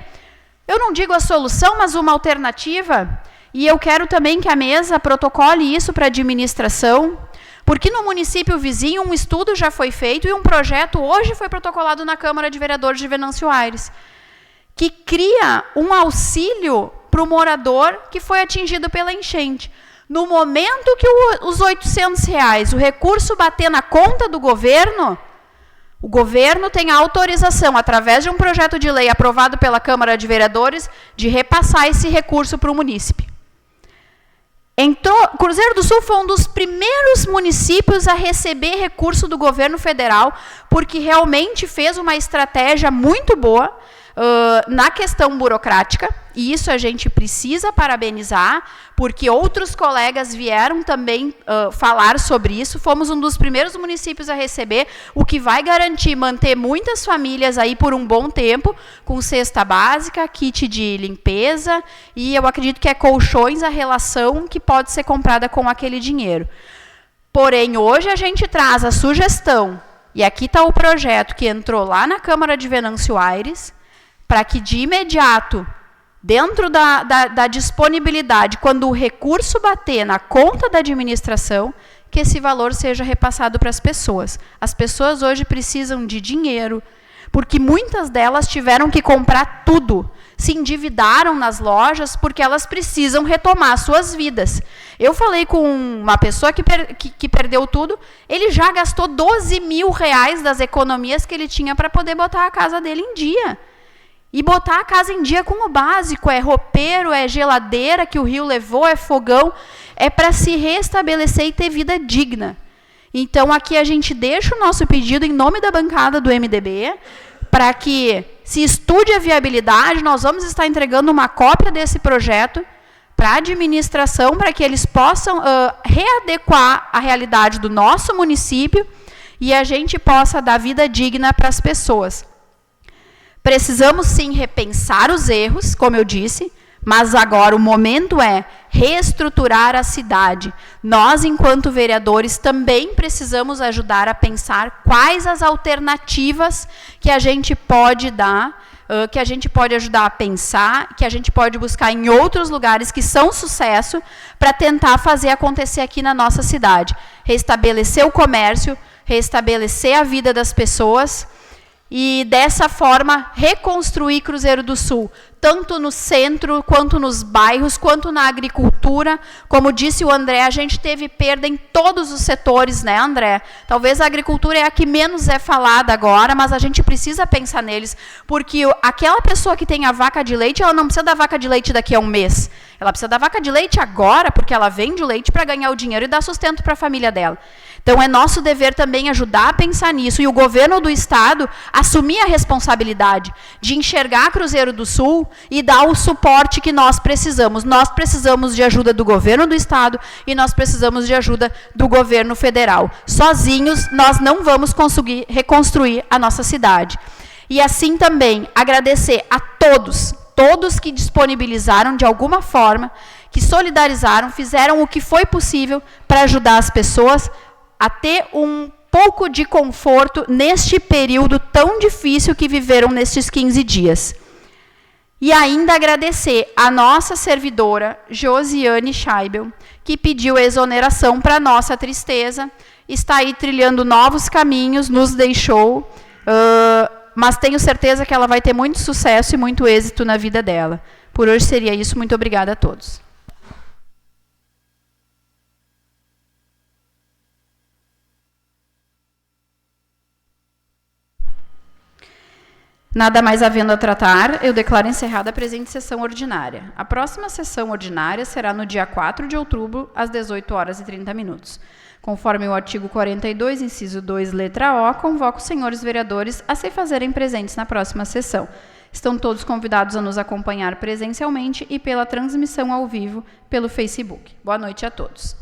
eu não digo a solução, mas uma alternativa. E eu quero também que a mesa protocole isso para a administração, porque no município vizinho um estudo já foi feito e um projeto hoje foi protocolado na Câmara de Vereadores de Venâncio Aires, que cria um auxílio para o morador que foi atingido pela enchente. No momento que os R$800, o recurso bater na conta do governo, o governo tem a autorização, através de um projeto de lei aprovado pela Câmara de Vereadores, de repassar esse recurso para o munícipe. Cruzeiro do Sul foi um dos primeiros municípios a receber recurso do governo federal, porque realmente fez uma estratégia muito boa na questão burocrática, e isso a gente precisa parabenizar, porque outros colegas vieram também falar sobre isso. Fomos um dos primeiros municípios a receber, o que vai garantir manter muitas famílias aí por um bom tempo, com cesta básica, kit de limpeza, e eu acredito que é colchões a relação que pode ser comprada com aquele dinheiro. Porém, hoje a gente traz a sugestão, e aqui está o projeto que entrou lá na Câmara de Venâncio Aires, para que de imediato, dentro da disponibilidade, quando o recurso bater na conta da administração, que esse valor seja repassado para as pessoas. As pessoas hoje precisam de dinheiro, porque muitas delas tiveram que comprar tudo, se endividaram nas lojas, porque elas precisam retomar suas vidas. Eu falei com uma pessoa que perdeu tudo, ele já gastou R$12 mil das economias que ele tinha para poder botar a casa dele em dia. E botar a casa em dia com o básico, é roupeiro, é geladeira que o rio levou, é fogão, é para se restabelecer e ter vida digna. Então, aqui a gente deixa o nosso pedido em nome da bancada do MDB, para que se estude a viabilidade. Nós vamos estar entregando uma cópia desse projeto para a administração, para que eles possam readequar a realidade do nosso município e a gente possa dar vida digna para as pessoas. Precisamos, sim, repensar os erros, como eu disse, mas agora o momento é reestruturar a cidade. Nós, enquanto vereadores, também precisamos ajudar a pensar quais as alternativas que a gente pode dar, que a gente pode ajudar a pensar, que a gente pode buscar em outros lugares que são sucesso, para tentar fazer acontecer aqui na nossa cidade. Restabelecer o comércio, restabelecer a vida das pessoas, e, dessa forma, reconstruir Cruzeiro do Sul, tanto no centro, quanto nos bairros, quanto na agricultura. Como disse o André, a gente teve perda em todos os setores, né, André? Talvez a agricultura é a que menos é falada agora, mas a gente precisa pensar neles, porque aquela pessoa que tem a vaca de leite, ela não precisa da vaca de leite daqui a um mês. Ela precisa da vaca de leite agora, porque ela vende o leite para ganhar o dinheiro e dar sustento para a família dela. Então, é nosso dever também ajudar a pensar nisso, e o governo do Estado assumir a responsabilidade de enxergar Cruzeiro do Sul e dar o suporte que nós precisamos. Nós precisamos de ajuda do governo do Estado e nós precisamos de ajuda do governo federal. Sozinhos, nós não vamos conseguir reconstruir a nossa cidade. E assim também agradecer a todos que disponibilizaram de alguma forma, que solidarizaram, fizeram o que foi possível para ajudar as pessoas a ter um pouco de conforto neste período tão difícil que viveram nestes 15 dias. E ainda agradecer a nossa servidora, Josiane Scheibel, que pediu exoneração para nossa tristeza, está aí trilhando novos caminhos, nos deixou, mas tenho certeza que ela vai ter muito sucesso e muito êxito na vida dela. Por hoje seria isso. Muito obrigada a todos. Nada mais havendo a tratar, eu declaro encerrada a presente sessão ordinária. A próxima sessão ordinária será no dia 4 de outubro, às 18h30. Conforme o artigo 42, inciso 2, letra O, convoco os senhores vereadores a se fazerem presentes na próxima sessão. Estão todos convidados a nos acompanhar presencialmente e pela transmissão ao vivo pelo Facebook. Boa noite a todos.